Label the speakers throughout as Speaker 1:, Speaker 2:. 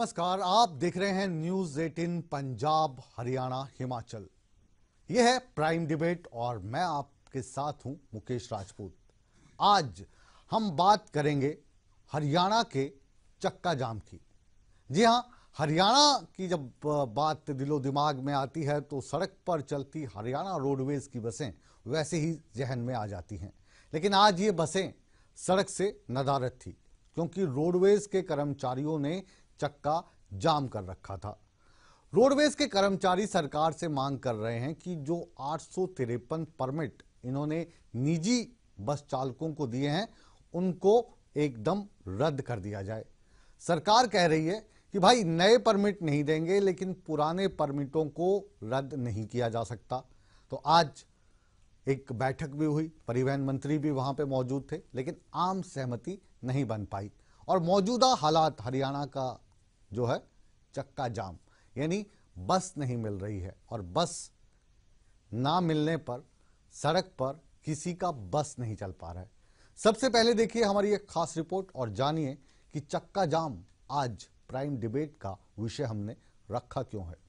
Speaker 1: नमस्कार, आप देख रहे हैं न्यूज 18 पंजाब हरियाणा हिमाचल। यह है प्राइम डिबेट और मैं आपके साथ हूं मुकेश राजपूत। आज हम बात करेंगे हरियाणा के चक्का जाम की। जी हां, हरियाणा की जब बात दिलो दिमाग में आती है तो सड़क पर चलती हरियाणा रोडवेज की बसें वैसे ही जहन में आ जाती हैं। लेकिन आज ये बसें सड़क से नदारद थी क्योंकि रोडवेज के कर्मचारियों ने चक्का जाम कर रखा था। रोडवेज के कर्मचारी सरकार से मांग कर रहे हैं कि जो 853 परमिट इन्होंने निजी बस चालकों को दिए हैं उनको एकदम रद्द कर दिया जाए। सरकार कह रही है कि भाई नए परमिट नहीं देंगे लेकिन पुराने परमिटों को रद्द नहीं किया जा सकता। तो आज एक बैठक भी हुई, परिवहन मंत्री भी वहां पे मौजूद थे, लेकिन आम सहमति नहीं बन पाई और मौजूदा हालात हरियाणा का जो है चक्का जाम, यानी बस नहीं मिल रही है और बस ना मिलने पर सड़क पर किसी का बस नहीं चल पा रहा है। सबसे पहले देखिए हमारी एक खास रिपोर्ट और जानिए कि चक्का जाम आज प्राइम डिबेट का विषय हमने रखा क्यों है।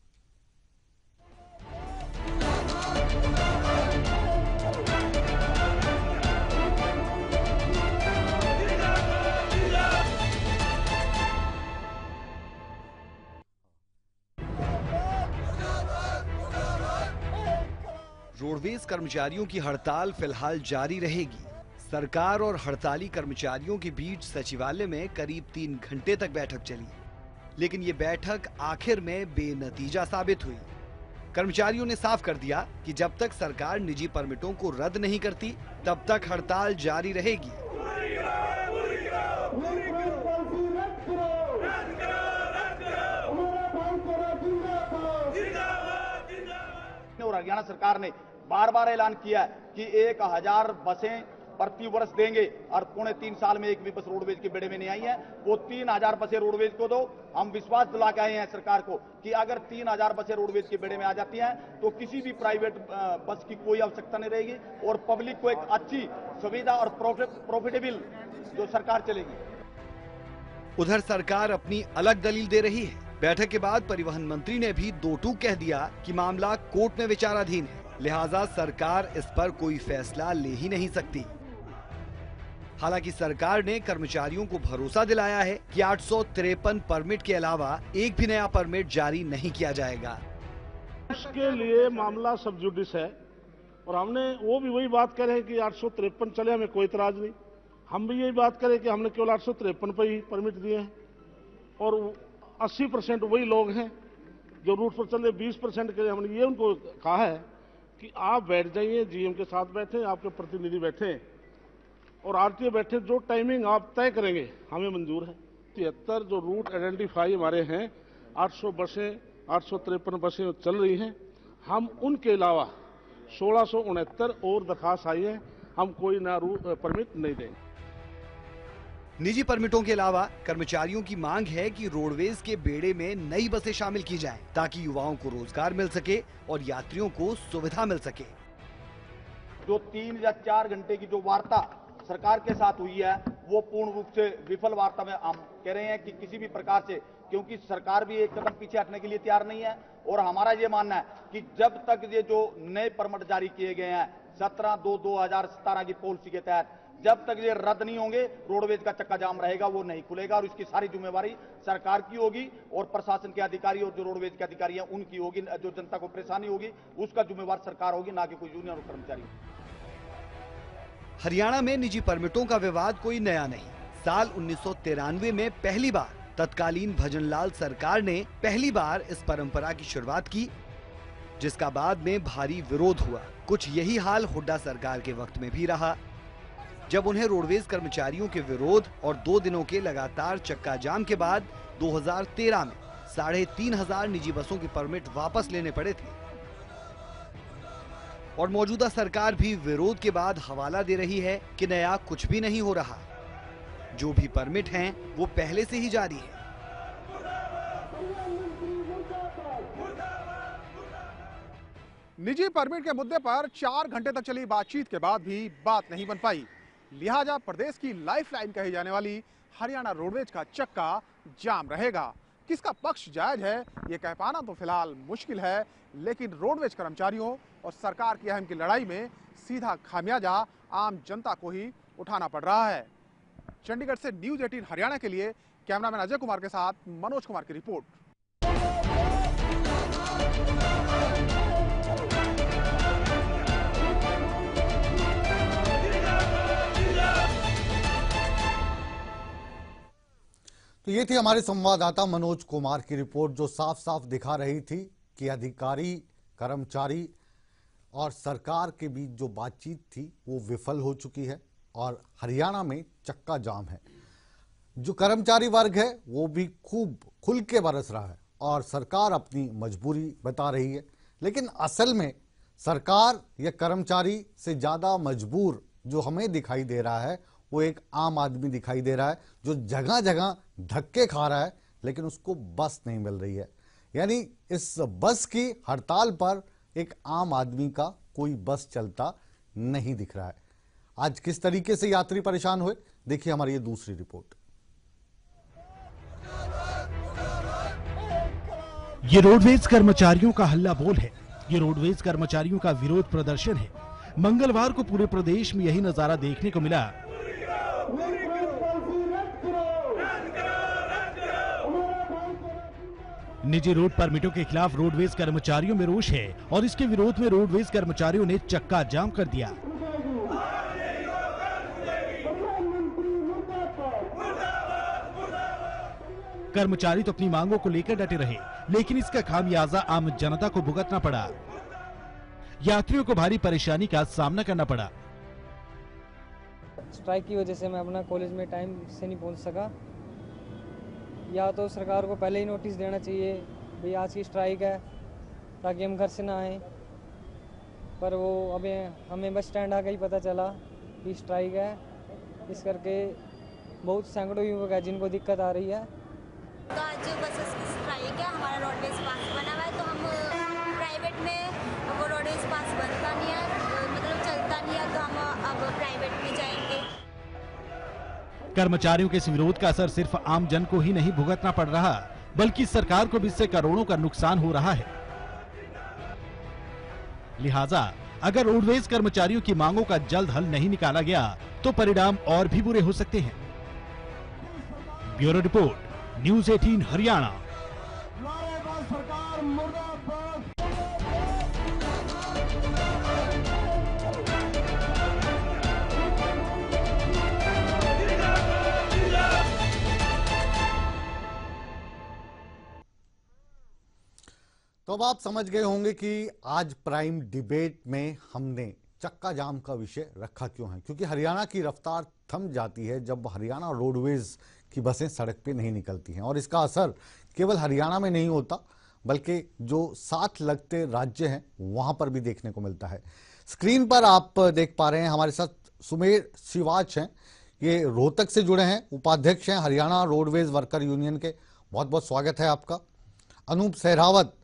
Speaker 2: रोडवेज कर्मचारियों की हड़ताल फिलहाल जारी रहेगी। सरकार और हड़ताली कर्मचारियों के बीच सचिवालय में करीब 3 घंटे तक बैठक चली, लेकिन ये बैठक आखिर में बेनतीजा साबित हुई। कर्मचारियों ने साफ कर दिया कि जब तक सरकार निजी परमिटों को रद्द नहीं करती तब तक हड़ताल जारी रहेगी।
Speaker 3: और हरियाणा सरकार ने बार बार ऐलान किया कि 1000 बसें प्रति वर्ष देंगे और 3.5 साल में एक भी बस रोडवेज के बेड़े में नहीं आई है। वो 3000 बसें रोडवेज को दो। हम विश्वास दिला के आए हैं सरकार को कि अगर 3000 बसें रोडवेज के बेड़े में आ जाती हैं तो किसी भी प्राइवेट बस की कोई आवश्यकता नहीं रहेगी और पब्लिक को एक अच्छी सुविधा और प्रॉफिटेबल जो सरकार चलेगी।
Speaker 2: उधर सरकार अपनी अलग दलील दे रही है। बैठक के बाद परिवहन मंत्री ने भी दो टूक कह दिया कि मामला कोर्ट में विचाराधीन है, लिहाजा सरकार इस पर कोई फैसला ले ही नहीं सकती। हालांकि सरकार ने कर्मचारियों को भरोसा दिलाया है कि 853 परमिट के अलावा एक भी नया परमिट जारी नहीं किया जाएगा।
Speaker 4: उसके लिए मामला सब जुडिस है और हमने वो भी वही बात कह रहे हैं कि 853 चले, हमें कोई इतराज नहीं। हम भी यही बात करें कि हमने केवल 853 पर ही परमिट दिए हैं और 80% वही लोग हैं जो रूट पर चल रहे। 20% के लिए हमने ये उनको कहा है कि आप बैठ जाइए, जीएम के साथ बैठे, आपके प्रतिनिधि बैठे और आरटीओ बैठे, जो टाइमिंग आप तय करेंगे हमें मंजूर है। 73 जो रूट आइडेंटिफाई हमारे हैं, 800 बसें 853 बसें चल रही हैं। हम उनके अलावा 1669 और दरखास्त आई है, हम कोई नया रूट परमिट नहीं देंगे।
Speaker 2: निजी परमिटों के अलावा कर्मचारियों की मांग है कि रोडवेज के बेड़े में नई बसें शामिल की जाएं, ताकि युवाओं को रोजगार मिल सके और यात्रियों को सुविधा मिल सके।
Speaker 3: जो 3 या 4 घंटे की जो वार्ता सरकार के साथ हुई है वो पूर्ण रूप से विफल वार्ता में हम कह रहे हैं कि किसी भी प्रकार से, क्योंकि सरकार भी एक कदम पीछे हटने के लिए तैयार नहीं है और हमारा ये मानना है कि जब तक ये जो नए परमिट जारी किए गए हैं 17/2/2017 की पॉलिसी के तहत, जब तक ये रद्द नहीं होंगे रोडवेज का चक्का जाम रहेगा, वो नहीं खुलेगा और इसकी सारी जिम्मेवारी सरकार की होगी और प्रशासन के अधिकारी और जो रोडवेज के अधिकारी हैं उनकी होगी। जो जनता को परेशानी होगी उसका जिम्मेवार सरकार होगी, ना कि कोई यूनियन और कर्मचारी।
Speaker 2: हरियाणा में निजी परमिटों का विवाद कोई नया नहीं। साल 1993 में पहली बार तत्कालीन भजनलाल सरकार ने पहली बार इस परंपरा की शुरुआत की, जिसका बाद में भारी विरोध हुआ। कुछ यही हाल हुड्डा सरकार के वक्त में भी रहा, जब उन्हें रोडवेज कर्मचारियों के विरोध और 2 दिनों के लगातार चक्का जाम के बाद 2013 में 3500 निजी बसों के परमिट वापस लेने पड़े थे। और मौजूदा सरकार भी विरोध के बाद हवाला दे रही है कि नया कुछ भी नहीं हो रहा, जो भी परमिट हैं वो पहले से ही जारी है।
Speaker 5: निजी परमिट के मुद्दे पर 4 घंटे तक चली बातचीत के बाद भी बात नहीं बन पाई, लिहाजा प्रदेश की लाइफलाइन कही जाने वाली हरियाणा रोडवेज का चक्का जाम रहेगा। किसका पक्ष जायज है ये कह पाना तो फिलहाल मुश्किल है, लेकिन रोडवेज कर्मचारियों और सरकार की अहम की लड़ाई में सीधा खामियाजा आम जनता को ही उठाना पड़ रहा है। चंडीगढ़ से न्यूज़ 18 हरियाणा के लिए कैमरामैन अजय कुमार के साथ मनोज कुमार की रिपोर्ट।
Speaker 1: तो ये थी हमारे संवाददाता मनोज कुमार की रिपोर्ट, जो साफ साफ दिखा रही थी कि अधिकारी, कर्मचारी और सरकार के बीच जो बातचीत थी वो विफल हो चुकी है और हरियाणा में चक्का जाम है। जो कर्मचारी वर्ग है वो भी खूब खुल के बरस रहा है और सरकार अपनी मजबूरी बता रही है, लेकिन असल में सरकार या कर्मचारी से ज़्यादा मजबूर जो हमें दिखाई दे रहा है वो एक आम आदमी दिखाई दे रहा है, जो जगह जगह धक्के खा रहा है लेकिन उसको बस नहीं मिल रही है। यानी इस बस की हड़ताल पर एक आम आदमी का कोई बस चलता नहीं दिख रहा है। आज किस तरीके से यात्री परेशान हुए, देखिए हमारी ये दूसरी रिपोर्ट।
Speaker 6: ये रोडवेज कर्मचारियों का हल्ला बोल है। ये रोडवेज कर्मचारियों का विरोध प्रदर्शन है। मंगलवार को पूरे प्रदेश में यही नजारा देखने को मिला। निजी रोड परमिटों के खिलाफ रोडवेज कर्मचारियों में रोष है और इसके विरोध में रोडवेज कर्मचारियों ने चक्का जाम कर दिया। कर्मचारी तो अपनी मांगों को लेकर डटे रहे, लेकिन इसका खामियाजा आम जनता को भुगतना पड़ा। यात्रियों को भारी परेशानी का सामना करना पड़ा।
Speaker 7: स्ट्राइक की वजह से मैं अपना कॉलेज में टाइम से नहीं पहुंच सका। या तो सरकार को पहले ही नोटिस देना चाहिए भाई आज की स्ट्राइक है, ताकि हम घर से ना आए। पर वो अभी हमें बस स्टैंड आकर ही पता चला कि स्ट्राइक है। इस करके बहुत सैकड़ों युवक है जिनको दिक्कत आ रही है।
Speaker 8: तो आज बसेस की स्ट्राइक है, हमारा रोडवेज पास बना हुआ है, तो हम प्राइवेट में वो रोडवेज पास बनता नहीं है, मतलब चलता नहीं है, तो हम अब प्राइवेट में जाएंगे।
Speaker 6: कर्मचारियों के इस विरोध का असर सिर्फ आम जन को ही नहीं भुगतना पड़ रहा, बल्कि सरकार को भी इससे करोड़ों का नुकसान हो रहा है। लिहाजा अगर रोडवेज कर्मचारियों की मांगों का जल्द हल नहीं निकाला गया तो परिणाम और भी बुरे हो सकते हैं। Bureau report, news 18 Haryana.
Speaker 1: तो अब आप समझ गए होंगे कि आज प्राइम डिबेट में हमने चक्का जाम का विषय रखा क्यों है, क्योंकि हरियाणा की रफ्तार थम जाती है जब हरियाणा रोडवेज की बसें सड़क पे नहीं निकलती हैं और इसका असर केवल हरियाणा में नहीं होता बल्कि जो साथ लगते राज्य हैं वहां पर भी देखने को मिलता है। स्क्रीन पर आप देख पा रहे हैं हमारे साथ सुमेर शिवाच हैं, ये रोहतक से जुड़े हैं, उपाध्यक्ष हैं हरियाणा रोडवेज वर्कर यूनियन के। बहुत बहुत स्वागत है आपका। अनूप सहरावत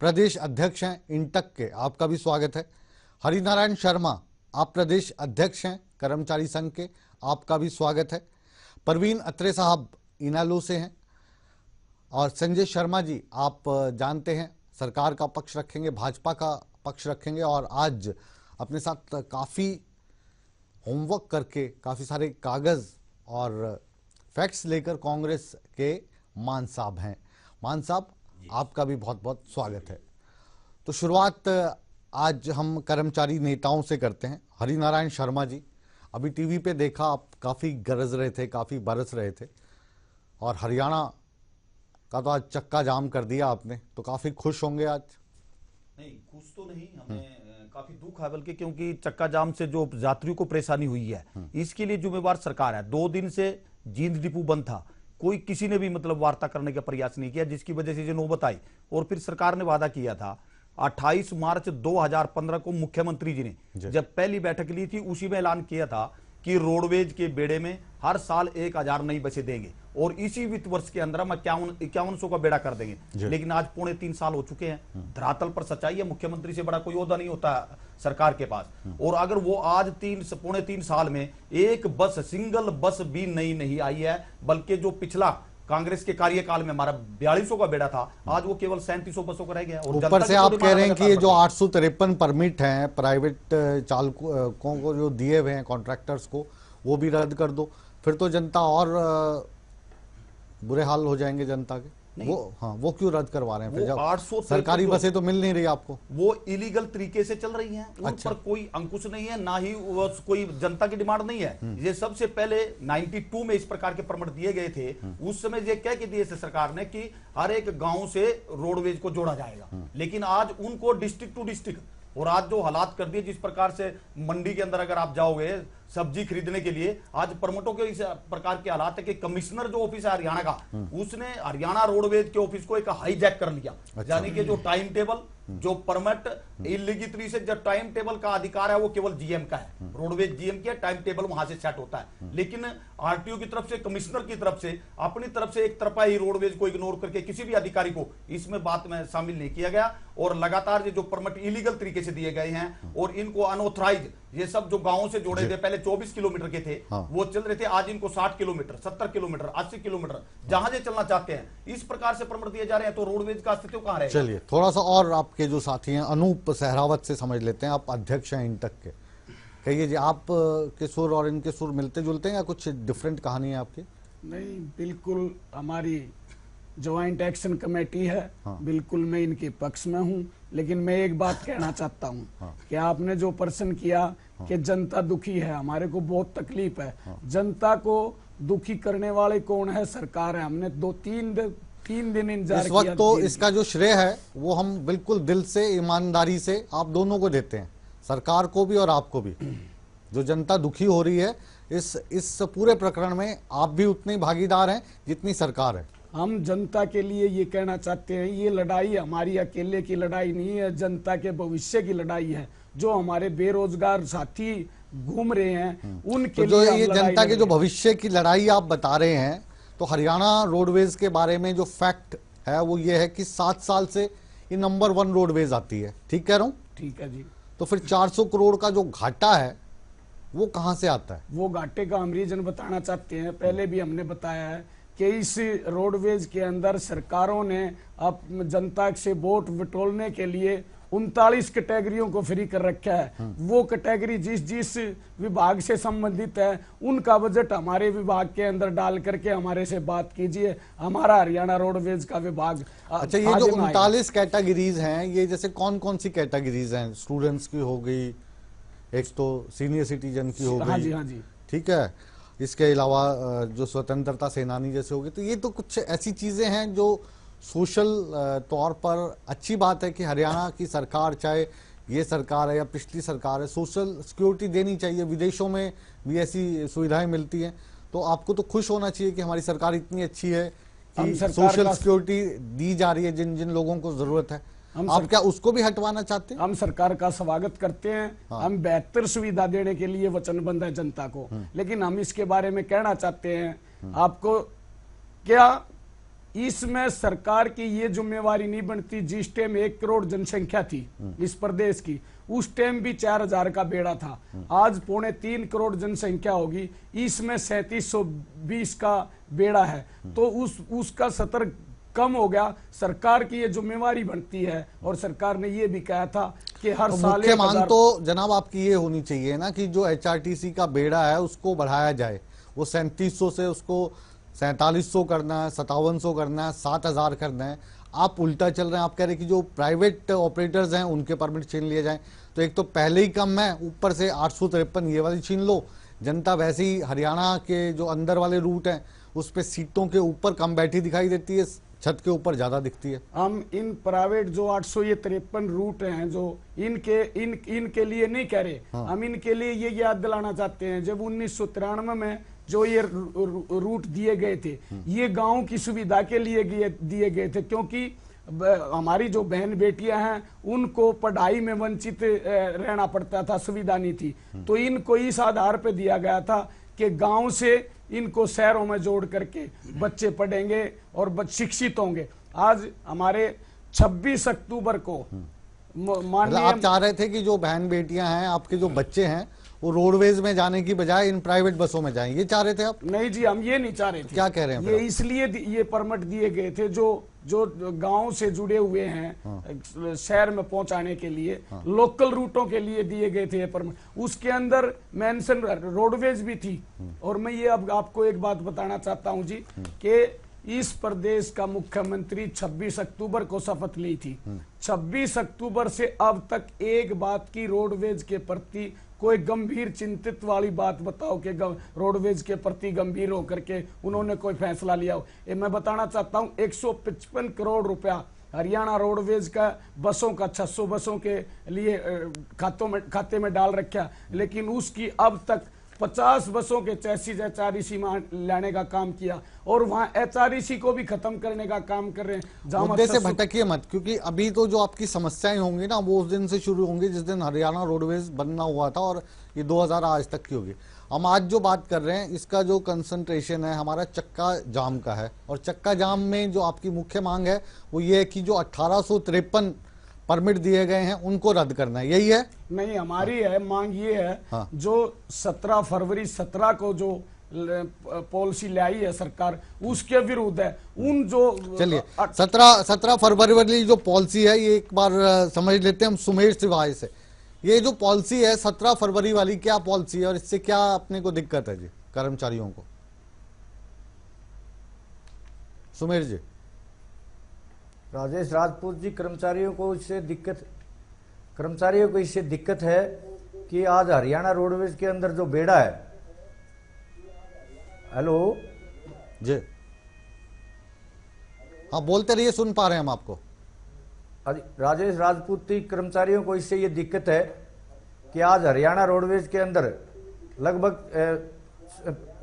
Speaker 1: प्रदेश अध्यक्ष हैं इंटक के, आपका भी स्वागत है। हरिनारायण शर्मा आप प्रदेश अध्यक्ष हैं कर्मचारी संघ के, आपका भी स्वागत है। परवीन अत्रे साहब इनालो से हैं और संजय शर्मा जी आप जानते हैं सरकार का पक्ष रखेंगे, भाजपा का पक्ष रखेंगे और आज अपने साथ काफ़ी होमवर्क करके काफ़ी सारे कागज़ और फैक्ट्स लेकर कांग्रेस के मान साहब हैं। मान साहब आपका भी बहुत बहुत स्वागत है। तो शुरुआत आज हम कर्मचारी नेताओं से करते हैं। हरिनारायण शर्मा जी, अभी टीवी पे देखा आप काफ़ी गरज रहे थे, काफ़ी बरस रहे थे और हरियाणा का तो आज चक्का जाम कर दिया आपने, तो काफ़ी खुश होंगे आज?
Speaker 3: नहीं, खुश तो नहीं, हमें काफी दुख है, बल्कि क्योंकि चक्का जाम से जो यात्रियों को परेशानी हुई है इसके लिए जिम्मेवार सरकार है। 2 दिन से जींद डिपो बंद था, कोई किसी ने भी मतलब वार्ता करने का प्रयास नहीं किया, जिसकी वजह से ये नौबत आई। और फिर सरकार ने वादा किया था 28 मार्च 2015 को मुख्यमंत्री जी ने जब पहली बैठक ली थी उसी में ऐलान किया था कि रोडवेज के बेड़े में हर साल 1000 नई बसें देंगे और इसी वित्त वर्ष के अंदर हम 5100 का बेड़ा कर देंगे। लेकिन आज 3.5 साल हो चुके हैं। धरातल पर सच्चाई है, मुख्यमंत्री से बड़ा कोई ओहदा नहीं होता सरकार के पास। और अगर वो आज 3.5 साल में एक बस, सिंगल बस भी नई नहीं आई है, बल्कि जो पिछला कांग्रेस के कार्यकाल में हमारा 4200 का बेड़ा था, आज वो केवल 3700 बसों का रह गया। और
Speaker 1: ऊपर से आप कह रहे हैं कि ये जो 853 परमिट हैं प्राइवेट चालकों को जो दिए हुए हैं कॉन्ट्रैक्टर्स को, वो भी रद्द कर दो, फिर तो जनता और बुरे हाल हो जाएंगे जनता के। वो क्यों रद्द करवा रहे हैं फिर? जब
Speaker 3: 800
Speaker 1: सरकारी बसें तो मिल नहीं रही आपको।
Speaker 3: वो इलीगल तरीके से चल रही हैं, उन पर कोई अंकुश नहीं है, ना ही वो कोई जनता की डिमांड नहीं है। ये सबसे पहले 92 में इस प्रकार के परमिट दिए गए थे। उस समय ये कह के दिए थे सरकार ने कि हर एक गांव से रोडवेज को जोड़ा जाएगा, लेकिन आज उनको डिस्ट्रिक्ट टू डिस्ट्रिक्ट, और आज जो हालात कर दिए, जिस प्रकार से मंडी के अंदर अगर आप जाओगे सब्जी खरीदने के लिए, आज परमिटों के इस प्रकार के हालात है कि कमिश्नर जो ऑफिस है हरियाणा का, उसने हरियाणा रोडवेज के ऑफिस को एक हाईजैक कर लिया। यानी कि जो टाइम टेबल, जो परमिट इलीगली से जो टाइम टेबल का अधिकार है वो केवल जीएम का है, रोडवेज जीएम की टाइम टेबल वहां से सेट होता है। लेकिन आरटीओ की तरफ से, कमिश्नर की तरफ से, अपनी तरफ से एक तरफा ही रोडवेज को इग्नोर करके किसी भी अधिकारी को इसमें बात में शामिल नहीं किया गया। और लगातार ये जो परमिट इलीगल तरीके से दिए गए हैं और इनको अनऑथराइज, ये सब जो गांवों से जोड़े थे, पहले 24 किलोमीटर के थे, वो चल रहे थे, आज इनको 60 किलोमीटर, 70 किलोमीटर, 80 किलोमीटर जहां से चलना चाहते हैं, इस प्रकार से परमिट दिए जा रहे हैं। तो रोडवेज का अस्तित्व कहां रहेगा?
Speaker 1: चलिए थोड़ा सा और आपके जो साथी हैं अनूप सहरावत से समझ लेते हैं। आप अध्यक्ष हैं इंटक के, कहिए जी, आप के सुर और इनके सुर मिलते जुलते हैं या कुछ डिफरेंट कहानी है आपकी?
Speaker 9: नहीं, बिल्कुल हमारी ज्वाइंट एक्शन कमेटी है, बिल्कुल मैं इनके पक्ष में हूँ। लेकिन मैं एक बात कहना चाहता हूँ कि आपने जो प्रश्न किया कि जनता दुखी है, हमारे को बहुत तकलीफ है। जनता को दुखी करने वाले कौन है? सरकार है। हमने 2-3 दिन इंतजार
Speaker 1: इस वक्त तो इसका जो श्रेय है वो हम बिल्कुल दिल से, ईमानदारी से आप दोनों को देते हैं, सरकार को भी और आपको भी। जो जनता दुखी हो रही है इस पूरे प्रकरण में आप भी उतने भागीदार हैं जितनी सरकार है।
Speaker 9: हम जनता के लिए ये कहना चाहते हैं, ये लड़ाई हमारी अकेले की लड़ाई नहीं है, जनता के भविष्य की लड़ाई है। जो हमारे बेरोजगार साथी घूम रहे हैं उनके
Speaker 1: तो
Speaker 9: लिए
Speaker 1: ये जनता के जो भविष्य की लड़ाई आप बता रहे हैं, तो हरियाणा रोडवेज के बारे में जो फैक्ट है वो ये है कि 7 साल से ये नंबर 1 रोडवेज आती है। ठीक कह रहा हूँ?
Speaker 9: ठीक है जी।
Speaker 1: तो फिर 400 करोड़ का जो घाटा है वो कहां से आता है?
Speaker 9: वो घाटे का हम रीजन बताना चाहते हैं। पहले भी हमने बताया है कि इस रोडवेज के अंदर सरकारों ने अब जनता से वोट बटोरने के लिए 39 कैटेगरियों को फ्री कर रखा है। वो कैटेगरी जिस विभाग से संबंधित है उनका बजट हमारे विभाग के अंदर डाल करके हमारे से बात कीजिए। हमारा हरियाणा रोडवेज का विभाग।
Speaker 1: अच्छा, ये जो 39 कैटेगरीज हैं, ये जैसे कौन कौन सी कैटेगरीज हैं? स्टूडेंट्स की हो गई, एक तो सीनियर सिटीजन की हो गई।
Speaker 9: हाँ जी, हाँ जी।
Speaker 1: ठीक है, इसके अलावा जो स्वतंत्रता सेनानी जैसे हो गए। तो ये तो कुछ ऐसी चीजें हैं जो सोशल तौर पर अच्छी बात है कि हरियाणा की सरकार, चाहे ये सरकार है या पिछली सरकार है, सोशल सिक्योरिटी देनी चाहिए। विदेशों में भी ऐसी सुविधाएं मिलती हैं, तो आपको तो खुश होना चाहिए कि हमारी सरकार इतनी अच्छी है कि सोशल सिक्योरिटी दी जा रही है जिन जिन लोगों को जरूरत है। आप क्या उसको भी हटवाना चाहते हैं?
Speaker 9: हम सरकार का स्वागत करते हैं। हम बेहतर सुविधा देने के लिए वचनबद्ध है जनता को। लेकिन हम इसके बारे में कहना चाहते हैं आपको, क्या इसमें सरकार की ये जिम्मेवारी नहीं बनती? जिस टाइम 1 करोड़ जनसंख्या थी इस प्रदेश की, उस टाइम भी 4000 का बेड़ा था। आज 2.25 करोड़ जनसंख्या होगी, इसमें 3720 का बेड़ा है। तो उसका स्तर कम हो गया। सरकार की ये जिम्मेवारी बनती है। और सरकार ने ये भी कहा था कि हर साल
Speaker 1: मुख्य मांग तो जनाब आपकी ये होनी चाहिए ना कि जो HRTC का बेड़ा है उसको बढ़ाया जाए। वो 3700 से उसको 4700 करना है, 5700 करना है, 7000 करना है। आप उल्टा चल रहे हैं। आप कह रहे हैं कि जो प्राइवेट ऑपरेटर्स हैं उनके परमिट छीन लिए जाएं। तो एक तो पहले ही कम है, ऊपर से 853 ये वाली छीन लो। जनता वैसे ही हरियाणा के जो अंदर वाले रूट हैं उस पर सीटों के ऊपर कम बैठी दिखाई देती है, छत के ऊपर ज्यादा दिखती है।
Speaker 9: हम इन प्राइवेट जो 853 रूट हैं जो इनके लिए नहीं कह रहे। हम इनके लिए ये याद दिलाना चाहते हैं, जब 1993 में जो ये रूट दिए गए थे, ये गांव की सुविधा के लिए दिए गए थे, क्योंकि हमारी जो बहन बेटियां हैं उनको पढ़ाई में वंचित रहना पड़ता था, सुविधा नहीं थी। तो इनको इस आधार पे दिया गया था कि गांव से इनको शहरों में जोड़ करके बच्चे पढ़ेंगे और शिक्षित होंगे। आज हमारे 26 अक्टूबर को
Speaker 1: माननीय आप चाह रहे थे कि जो बहन बेटियां हैं, आपके जो बच्चे हैं, वो रोडवेज में जाने की बजाय इन प्राइवेट बसों में जाएं, ये चाह रहे थे आप?
Speaker 9: नहीं जी, हम ये नहीं चाह रहे थे।
Speaker 1: क्या कह रहे हैं
Speaker 9: ये इसलिए ये परमिट दिए गए थे जो गांव से जुड़े हुए हैं शहर में पहुंचाने के लिए, लोकल रूटों के लिए दिए गए थे ये परमिट। उसके अंदर मेंशन रोडवेज भी थी। और मैं ये अब आपको एक बात बताना चाहता हूं जी कि इस प्रदेश का मुख्यमंत्री 26 अक्टूबर को शपथ ली थी। 26 अक्टूबर से अब तक एक बात की रोडवेज के प्रति कोई गंभीर चिंतित वाली बात बताओ कि रोडवेज के प्रति गंभीर होकर के उन्होंने कोई फैसला लिया हो। मैं बताना चाहता हूं 155 करोड़ रुपया हरियाणा रोडवेज का बसों का 600 बसों के लिए खाते में डाल रखा, लेकिन उसकी अब तक 50 बसों के चैसिस HREC लाने का काम किया और वहां HREC को भी खत्म करने का काम कर रहे हैं।
Speaker 1: मुद्दे से भटकिए मत, क्योंकि अभी तो जो आपकी समस्याएं होंगी ना वो उस दिन से शुरू होंगी जिस दिन हरियाणा रोडवेज बनना हुआ था, और ये 2000 आज तक की होगी। हम आज जो बात कर रहे हैं इसका जो कंसंट्रेशन है हमारा चक्का जाम का है, और चक्का जाम में जो आपकी मुख्य मांग है वो ये है कि जो 1853 परमिट दिए गए हैं उनको रद्द करना है, यही है?
Speaker 9: नहीं, हमारी है मांग ये है जो 17 फरवरी 17 को जो पॉलिसी लाई है सरकार उसके विरुद्ध है। उन जो
Speaker 1: चलिए 17 फरवरी वाली जो पॉलिसी है ये एक बार समझ लेते हैं हम सुमेर सिवाय से। ये जो पॉलिसी है 17 फरवरी वाली क्या पॉलिसी है और इससे क्या अपने को दिक्कत है जी कर्मचारियों को? सुमेर जी।
Speaker 10: राजेश राजपूत जी, कर्मचारियों को इससे दिक्कत है कि आज हरियाणा रोडवेज के अंदर जो बेड़ा है। हेलो
Speaker 1: जी, हाँ बोलते रहिए, सुन पा रहे हैं हम आपको।
Speaker 10: राजेश राजपूत जी, कर्मचारियों को इससे ये दिक्कत है कि आज हरियाणा रोडवेज के अंदर लगभग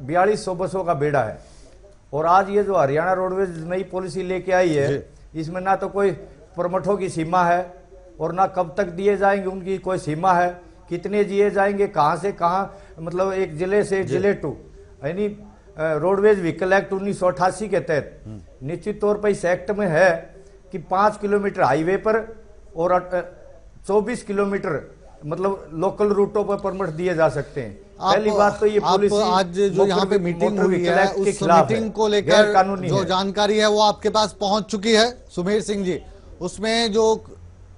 Speaker 10: 4200 बसों का बेड़ा है, और आज ये जो हरियाणा रोडवेज नई पॉलिसी लेके आई है इसमें ना तो कोई परमिटों की सीमा है और ना कब तक दिए जाएंगे उनकी कोई सीमा है, कितने दिए जाएंगे, कहां से कहां, मतलब एक जिले से जिले टू, यानी रोडवेज व्हीकल एक्ट 1988 के तहत निश्चित तौर पर इस एक्ट में है कि 5 किलोमीटर हाईवे पर और 24 किलोमीटर मतलब लोकल रूटों पर परमिट दिए जा सकते हैं। पहली बात तो ये पॉलिसी
Speaker 1: आज जो यहाँ पे मीटिंग हुई है उस मीटिंग को लेकर जो जानकारी है वो आपके पास पहुंच चुकी है सुमेर सिंह जी। उसमें जो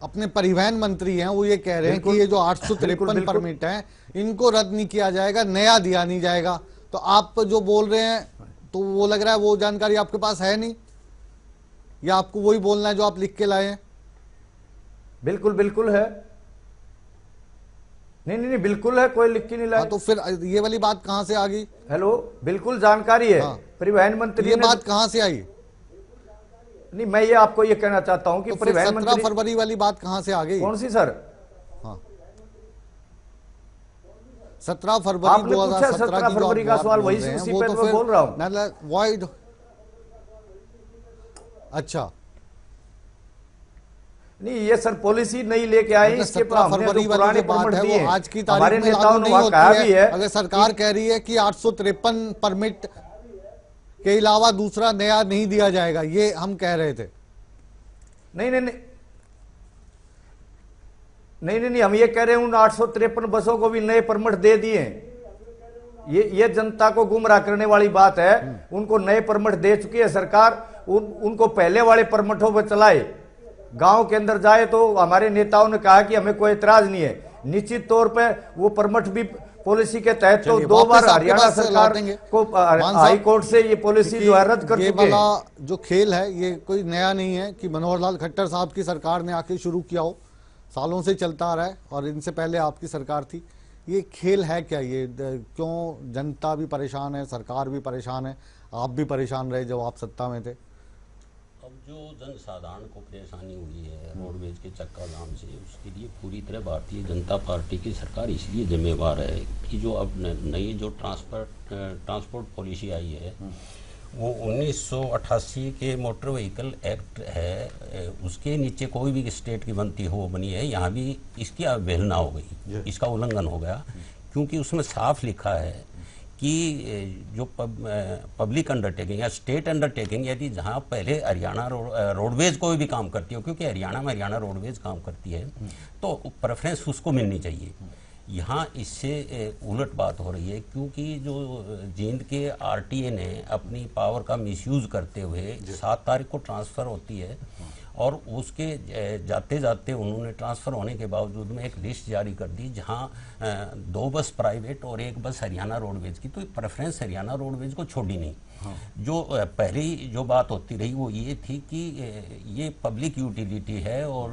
Speaker 1: अपने परिवहन मंत्री हैं वो ये कह रहे हैं कि ये जो 853 परमिट हैं इनको रद्द नहीं किया जाएगा, नया दिया नहीं जाएगा। तो आप जो बोल रहे हैं तो वो लग रहा है वो जानकारी आपके पास है नहीं, या आपको वही बोलना है जो आप लिख के लाए हैं?
Speaker 10: बिल्कुल बिल्कुल है। नहीं बिल्कुल है, कोई लिख के नहीं लाया।
Speaker 1: तो फिर ये वाली बात कहां से आ गई?
Speaker 10: हेलो, बिल्कुल जानकारी है। परिवहन मंत्री
Speaker 1: ये बात कहां से आई?
Speaker 10: नहीं, मैं ये आपको ये कहना चाहता हूं कि परिवहन मंत्री
Speaker 1: 17 फरवरी वाली बात कहां से आ गई?
Speaker 10: कौन सी सर?
Speaker 1: हाँ 17 फरवरी 2017
Speaker 10: 17 फरवरी का सवाल वही उसी पे मैं बोल रहा हूं।
Speaker 1: वाइड, अच्छा
Speaker 10: नहीं, ये सर पॉलिसी नहीं लेके आए। इसके
Speaker 1: फरवरी वाली बात है वो आज की तारीख में लागू नहीं होती है। अगर सरकार कह रही है कि 853 परमिट के अलावा दूसरा नया नहीं दिया जाएगा, ये हम कह रहे थे।
Speaker 10: नहीं, हम ये कह रहे हैं उन 853 बसों को भी नए परमिट दे दिए। ये जनता को गुमराह करने वाली बात है। उनको नए परमिट दे चुकी है सरकार, उनको पहले वाले परमिटों पर चलाए। गांव के अंदर जाए तो हमारे नेताओं ने कहा कि हमें कोई एतराज नहीं है। निश्चित तौर पे वो परमिट भी पॉलिसी के तहत तो 2 बार हरियाणा सरकार को हाई कोर्ट से ये पॉलिसी जो है रद्द कर चुके हैं।
Speaker 1: ये वाला जो खेल है ये कोई नया नहीं है कि मनोहर लाल खट्टर साहब की सरकार ने आके शुरू किया हो, सालों से चलता आ रहा है और इनसे पहले आपकी सरकार थी। ये खेल है क्या? ये क्यों जनता भी परेशान है, सरकार भी परेशान है, आप भी परेशान रहे जब आप सत्ता में थे?
Speaker 11: अब जो जनसाधारण को परेशानी हुई है रोडवेज के चक्का जाम से, उसके लिए पूरी तरह भारतीय जनता पार्टी की सरकार इसलिए जिम्मेवार है कि जो अब नई जो ट्रांसपोर्ट पॉलिसी आई है वो 1988 के मोटर व्हीकल एक्ट है, उसके नीचे कोई भी स्टेट की बनती हो बनी है, यहाँ भी इसकी अवहेलना हो गई, इसका उल्लंघन हो गया। क्योंकि उसमें साफ लिखा है कि जो पब्लिक अंडरटेकिंग या स्टेट अंडरटेकिंग यदि जहाँ पहले हरियाणा रोडवेज कोई भी काम करती हो, क्योंकि हरियाणा में हरियाणा रोडवेज काम करती है, तो प्रेफरेंस उसको मिलनी चाहिए। यहाँ इससे उलट बात हो रही है, क्योंकि जो जींद के आरटीए ने अपनी पावर का मिसयूज करते हुए 7 तारीख को ट्रांसफ़र होती है और उसके जाते जाते उन्होंने ट्रांसफ़र होने के बावजूद में एक लिस्ट जारी कर दी जहाँ 2 बस प्राइवेट और 1 बस हरियाणा रोडवेज की, तो प्रेफरेंस हरियाणा रोडवेज को छोड़ी नहीं। जो पहली जो बात होती रही वो ये थी कि ये पब्लिक यूटिलिटी है और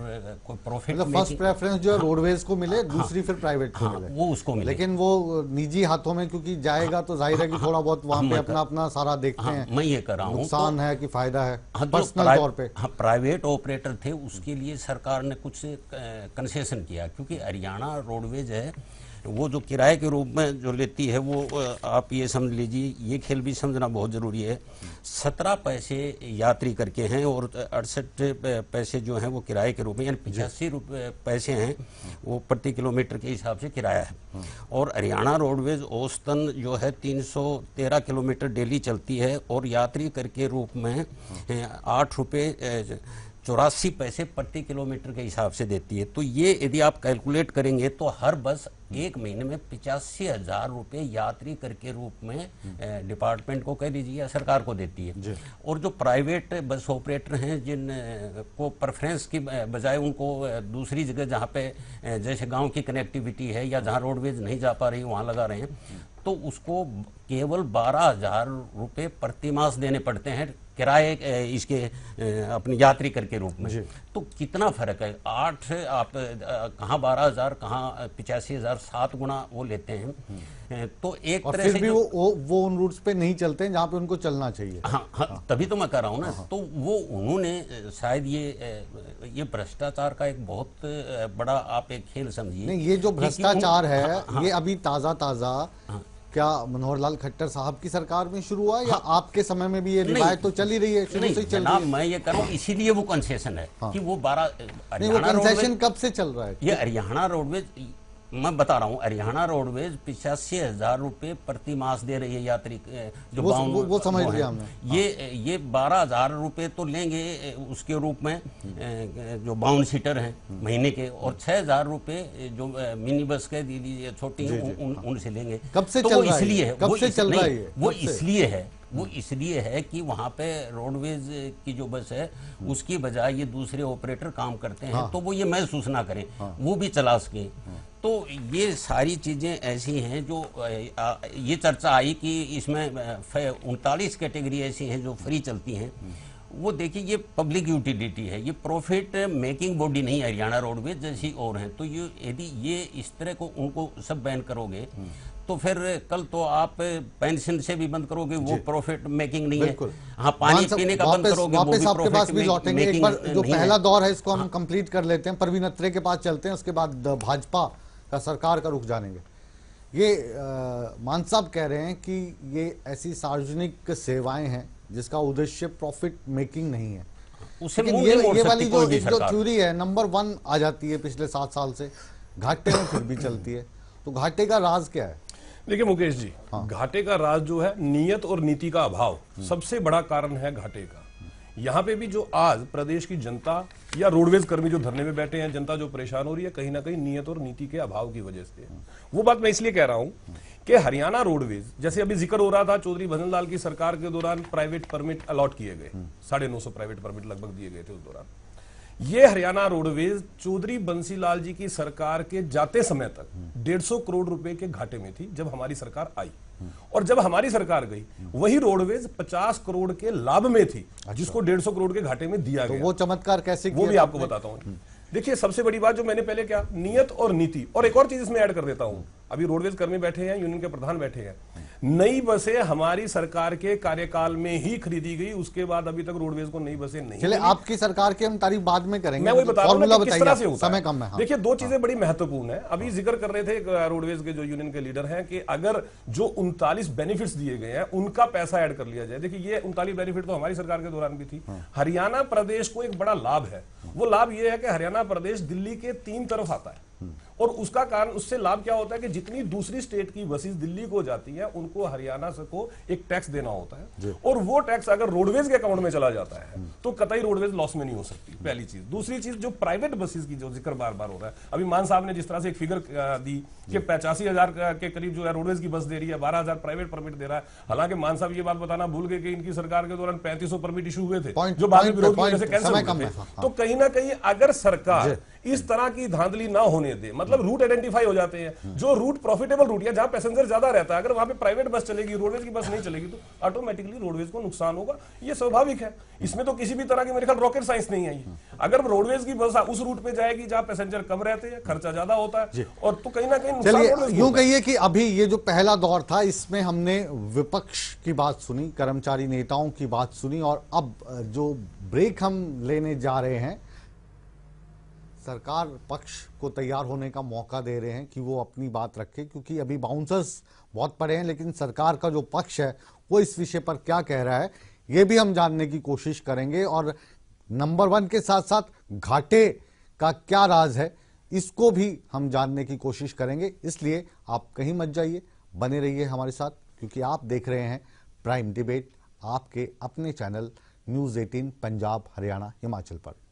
Speaker 11: कोई प्रॉफिट,
Speaker 1: मतलब फर्स्ट प्रेफरेंस जो है रोडवेज को मिले, दूसरी फिर प्राइवेट को मिले,
Speaker 11: वो उसको मिले।
Speaker 1: लेकिन वो निजी हाथों में क्योंकि जाएगा तो जाहिर है कि थोड़ा बहुत वहाँ पे अपना सारा देखते हैं,
Speaker 11: मैं ये कर रहा हूँ
Speaker 1: नुकसान है कि फायदा है पर्सनल तौर पे।
Speaker 11: प्राइवेट ऑपरेटर थे उसके लिए सरकार ने कुछ कंसेशन किया, क्योंकि हरियाणा रोडवेज है वो जो किराए के रूप में जो लेती है वो आप ये समझ लीजिए, ये खेल भी समझना बहुत ज़रूरी है। 17 पैसे यात्री करके हैं और 68 पैसे जो हैं वो किराए के रूप में, यानी 85 पैसे हैं वो प्रति किलोमीटर के हिसाब से किराया है। और हरियाणा रोडवेज औसतन जो है 313 किलोमीटर डेली चलती है और यात्री करके रूप में 8 रुपये 84 पैसे प्रति किलोमीटर के हिसाब से देती है। तो ये यदि आप कैलकुलेट करेंगे तो हर बस एक महीने में 85,000 रुपये यात्री कर के रूप में डिपार्टमेंट को कह लीजिए या सरकार को देती है। और जो प्राइवेट बस ऑपरेटर हैं जिन को प्रेफरेंस की बजाय उनको दूसरी जगह जहाँ पे जैसे गांव की कनेक्टिविटी है या जहाँ रोडवेज नहीं जा पा रही वहाँ लगा रहे हैं, तो उसको केवल 12,000 रुपये प्रति मास देने पड़ते हैं किराए इसके अपनी यात्री कर के रूप में। तो कितना फर्क है, 8 आप कहाँ 12,000 कहाँ 85,000, 7 गुना वो लेते हैं। तो एक
Speaker 1: और
Speaker 11: तरह
Speaker 1: फिर
Speaker 11: से
Speaker 1: भी वो उन रूट्स पे नहीं चलते हैं जहाँ पे उनको चलना चाहिए।
Speaker 11: हाँ, तभी तो मैं कह रहा हूँ ना। तो वो उन्होंने शायद ये भ्रष्टाचार का एक बहुत बड़ा आप एक खेल समझिए।
Speaker 1: नहीं, ये जो भ्रष्टाचार है ये अभी ताजा क्या मनोहर लाल खट्टर साहब की सरकार में शुरू हुआ या आपके समय में भी ये रिवायत तो चली रही है, शुरू से चल रही है?
Speaker 11: मैं ये कह रहा हूँ इसीलिए वो कंसेशन है कि वो 12
Speaker 1: नहीं, वो कंसेशन कब से चल रहा है?
Speaker 11: ये हरियाणा रोडवेज, मैं बता रहा हूँ, हरियाणा रोडवेज 85,000 रुपये प्रति मास दे रही है यात्री जो
Speaker 1: वो समझ लिया हमने।
Speaker 11: ये 12,000 रुपये तो लेंगे उसके रूप में जो बाउंड सीटर हैं महीने के, और 6,000 रुपये जो मिनी बस के दीदी छोटी उनसे लेंगे।
Speaker 1: कब से चल रहा है? कब से चल रहा है?
Speaker 11: वो इसलिए है कि वहाँ पे रोडवेज की जो बस है उसकी बजाय ये दूसरे ऑपरेटर काम करते हैं, तो वो ये महसूस ना करें, वो भी चला सके। तो ये सारी चीज़ें ऐसी हैं जो ये चर्चा आई कि इसमें 39 कैटेगरी ऐसी हैं जो फ्री चलती हैं। वो देखिए, ये पब्लिक यूटिलिटी है, ये प्रॉफिट मेकिंग बॉडी नहीं हरियाणा रोडवेज जैसी और हैं। तो ये यदि ये इस तरह को उनको सब बैन करोगे तो फिर कल तो आप पेंशन से भी बंद करोगे, वो प्रॉफिट मेकिंग नहीं है। हाँ, पानी पीने का बंद करोगे,
Speaker 1: वापस आपके पास भी लौटेंगे। एक बार जो पहला दौर है इसको हम कंप्लीट कर लेते हैं, परवीन अत्रे के पास चलते हैं, उसके बाद भाजपा का सरकार का रुख जानेंगे। ये मान साहब कह रहे हैं कि ये ऐसी सार्वजनिक सेवाएं हैं जिसका उद्देश्य प्रॉफिट मेकिंग नहीं है। ये वाली जो थ्योरी है नंबर 1 आ जाती है पिछले 7 साल से, घाटे में फिर भी चलती है। तो घाटे का राज क्या है?
Speaker 12: देखिए मुकेश जी, घाटे का राज जो है नियत और नीति का अभाव सबसे बड़ा कारण है घाटे का। यहाँ पे भी जो आज प्रदेश की जनता या रोडवेज कर्मी जो धरने में बैठे हैं, जनता जो परेशान हो रही है, कहीं ना कहीं नियत और नीति के अभाव की वजह से। वो बात मैं इसलिए कह रहा हूं कि हरियाणा रोडवेज, जैसे अभी जिक्र हो रहा था चौधरी भजन लाल की सरकार के दौरान प्राइवेट परमिट अलॉट किए गए, 950 प्राइवेट परमिट लगभग दिए गए थे उस दौरान। ये हरियाणा रोडवेज चौधरी बंसीलाल जी की सरकार के जाते समय तक 150 करोड़ रुपए के घाटे में थी जब हमारी सरकार आई, और जब हमारी सरकार गई वही रोडवेज 50 करोड़ के लाभ में थी, जिसको 150 करोड़ के घाटे में दिया गया।
Speaker 1: वो चमत्कार कैसे
Speaker 12: वो भी आपको बताता हूं। देखिए, सबसे बड़ी बात जो मैंने पहले क्या, नियत और नीति, और एक और चीज इसमें ऐड कर देता हूं। अभी रोडवेज कर्मी बैठे हैं, यूनियन के प्रधान बैठे हैं, नई बसें हमारी सरकार के कार्यकाल में ही खरीदी गई, उसके बाद अभी तक रोडवेज को नई बसें नहीं।
Speaker 1: चले, आपकी सरकार की हम तारीफ बाद में करेंगे,
Speaker 12: मैं वही बता रहा हूं किस तरह से होता
Speaker 1: समय कम है।
Speaker 12: देखिए, 2 चीजें बड़ी महत्वपूर्ण है। अभी जिक्र कर रहे थे रोडवेज के जो यूनियन के लीडर हैं कि अगर जो 39 बेनिफिट्स दिए गए हैं उनका पैसा ऐड कर लिया जाए। देखिए, ये 39 बेनिफिट तो हमारी सरकार के दौरान भी थी। हरियाणा प्रदेश को एक बड़ा लाभ है, वो लाभ ये है कि हरियाणा प्रदेश दिल्ली के 3 तरफ आता है, और उसका कारण, उससे लाभ क्या होता है कि जितनी दूसरी स्टेट की बसेस दिल्ली को जाती है उनको हरियाणा से को एक टैक्स देना होता है, और वो टैक्स अगर रोडवेज के अकाउंट में चला जाता है तो कतई रोडवेज लॉस में नहीं हो सकती, पहली चीज। दूसरी चीज, जो प्राइवेट बसेस की जो जिक्र बार बार हो रहा है, अभी मान साहब ने जिस तरह से एक फिगर दी कि 85,000 के करीब जो है रोडवेज की बस दे रही है, 12,000 प्राइवेट परमिट दे रहा है। हालांकि मान साहब ये बात बताना भूल गए कि इनकी सरकार के दौरान 3500 परमिट इशू हुए थे जो बाद में विरोध की वजह से कैंसिल हुए थे। तो कहीं ना कहीं अगर सरकार इस तरह की धांधली ना होने दे, मतलब रूट आइडेंटिफाई हो जाते हैं, जो रूट प्रॉफिटेबल रूट है जहां पैसेंजर ज्यादा रहता है, अगर वहां पे प्राइवेट बस चलेगी, रोडवेज की बस नहीं चलेगी, तो ऑटोमेटिकली रोडवेज को नुकसान होगा। ये स्वाभाविक है, इसमें तो किसी भी तरह की मेरे ख्याल रॉकेट साइंस नहीं आई। अगर रोडवेज की बस उस रूट पे जाएगी जहां पैसेंजर कम रहते हैं, खर्चा ज्यादा होता है, और तो कहीं ना कहीं
Speaker 1: चलिए यूं कहिए कि अभी ये जो पहला दौर था इसमें हमने विपक्ष की बात सुनी, कर्मचारी नेताओं की बात सुनी, और अब जो ब्रेक हम लेने जा रहे हैं, सरकार पक्ष को तैयार होने का मौका दे रहे हैं कि वो अपनी बात रखे, क्योंकि अभी बाउंसर्स बहुत पड़े हैं, लेकिन सरकार का जो पक्ष है वो इस विषय पर क्या कह रहा है ये भी हम जानने की कोशिश करेंगे, और नंबर 1 के साथ साथ घाटे का क्या राज है इसको भी हम जानने की कोशिश करेंगे। इसलिए आप कहीं मत जाइए, बने रहिए हमारे साथ, क्योंकि आप देख रहे हैं प्राइम डिबेट आपके अपने चैनल न्यूज़ 18 पंजाब हरियाणा हिमाचल पर।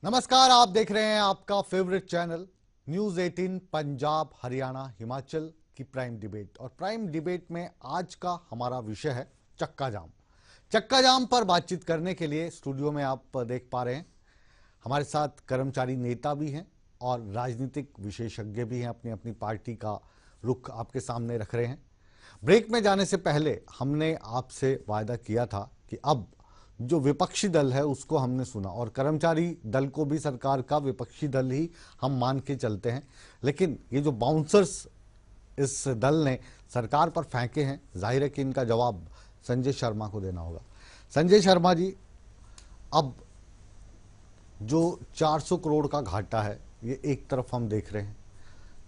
Speaker 1: नमस्कार, आप देख रहे हैं आपका favourite channel news 18 Punjab Haryana Himachal की प्राइम डिबेट, और प्राइम डिबेट में आज का हमारा विषय है चक्का जाम। चक्का जाम पर बातचीत करने के लिए स्टूडियो में आप देख पा रहे हैं हमारे साथ कर्मचारी नेता भी हैं और राजनीतिक विशेषज्ञ भी हैं, अपनी अपनी पार्टी का रुख आपके सामने रख रहे हैं। ब्रेक में जाने से पहले हमने आपसे वायदा किया था कि अब जो विपक्षी दल है उसको हमने सुना, और कर्मचारी दल को भी सरकार का विपक्षी दल ही हम मान के चलते हैं, लेकिन ये जो बाउंसर्स इस दल ने सरकार पर फेंके हैं, जाहिर है कि इनका जवाब संजय शर्मा को देना होगा। संजय शर्मा जी, अब जो 400 करोड़ का घाटा है ये एक तरफ हम देख रहे हैं,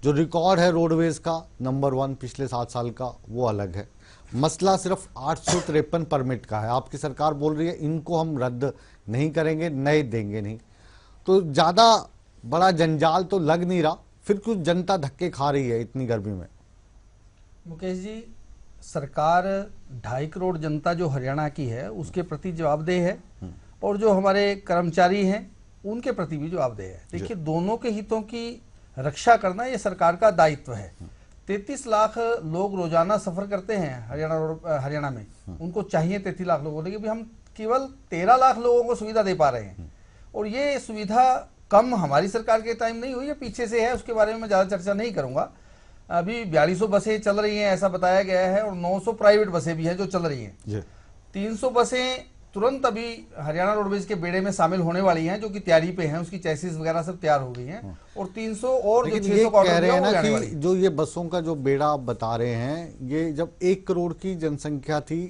Speaker 1: जो रिकॉर्ड है रोडवेज का नंबर 1 पिछले 7 साल का वो अलग है, मसला सिर्फ 853 परमिट का है। आपकी सरकार बोल रही है इनको हम रद्द नहीं करेंगे, नए देंगे नहीं, तो ज़्यादा बड़ा जंजाल तो लग नहीं रहा, फिर क्यों जनता धक्के खा रही है इतनी गर्मी में?
Speaker 13: मुकेश जी, सरकार 2.5 करोड़ जनता जो हरियाणा की है उसके प्रति जवाबदेह है, और जो हमारे कर्मचारी हैं उनके प्रति भी जवाबदेह है। देखिए, दोनों के हितों की रक्षा करना ये सरकार का दायित्व है। 33 लाख लोग रोजाना सफर करते हैं हरियाणा में, उनको चाहिए 33 लाख लोगों, लेकिन हम केवल 13 लाख लोगों को सुविधा दे पा रहे हैं, और ये सुविधा कम हमारी सरकार के टाइम नहीं हुई है, पीछे से है, उसके बारे में मैं ज्यादा चर्चा नहीं करूंगा। अभी 4200 बसें चल रही हैं ऐसा बताया गया है, और 900 प्राइवेट बसें भी हैं जो चल रही हैं। 300 बसें तुरंत अभी हरियाणा रोडवेज के बेड़े में शामिल होने वाली हैं, जो कि तैयारी पे हैं, उसकी चैसिस वगैरह सब तैयार हो गई हैं, और 300 और जो 600 का
Speaker 1: कह रहे हैं ना कि जो ये बसों का जो बेड़ा आप बता रहे हैं, ये जब 1 करोड़ की जनसंख्या थी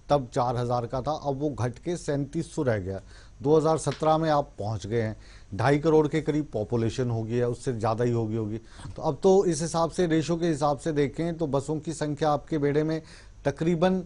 Speaker 1: तब 4000 का था, अब वो घट के 3700 रह गया। 2017 में आप पहुंच गए हैं, 2.5 करोड़ के करीब पॉपुलेशन होगी, है उससे ज़्यादा ही होगी। तो अब तो इस हिसाब से, रेशो के हिसाब से देखें तो बसों की संख्या आपके बेड़े में तकरीबन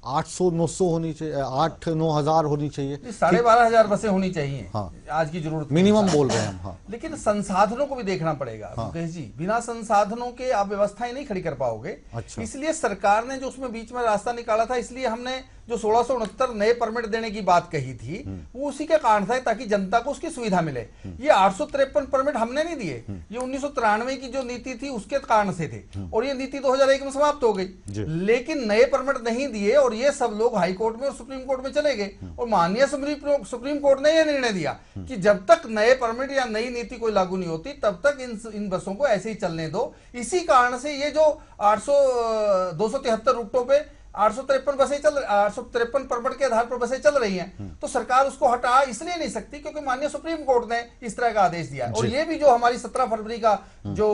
Speaker 1: 800-900 होनी चाहिए, 8-9 हजार होनी चाहिए,
Speaker 13: 12,500 बसें होनी चाहिए।
Speaker 1: हाँ,
Speaker 13: आज की जरूरत
Speaker 1: मिनिमम बोल रहे हैं हम। हाँ,
Speaker 13: लेकिन संसाधनों को भी देखना पड़ेगा मुकेश जी, बिना संसाधनों के आप व्यवस्थाएं नहीं खड़ी कर पाओगे।
Speaker 1: अच्छा।
Speaker 13: इसलिए सरकार ने जो उसमें बीच में रास्ता निकाला था, इसलिए हमने जो 1669 नए परमिट देने की बात कही थी वो उसी के कारण था, ताकि जनता को उसकी सुविधा मिले। ये 853 परमिट हमने नहीं दिए, ये 1993 की जो नीति थी उसके कारण से थे, और ये नीति 2001 में समाप्त हो गई, लेकिन नए परमिट नहीं दिए, और ये सब लोग हाई कोर्ट में और सुप्रीम कोर्ट में चले गए, और माननीय सुप्रीम कोर्ट ने यह निर्णय दिया कि जब तक नए परमिट या नई नीति कोई लागू नहीं होती तब तक इन बसों को ऐसे ही चलने दो। इसी कारण से ये जो 273 रूटों पे 853 बसें 853 परमिट के आधार पर बसें चल रही हैं, तो सरकार उसको हटा इसलिए नहीं सकती क्योंकि माननीय सुप्रीम कोर्ट ने इस तरह का आदेश दिया। और ये भी जो हमारी 17 फरवरी का जो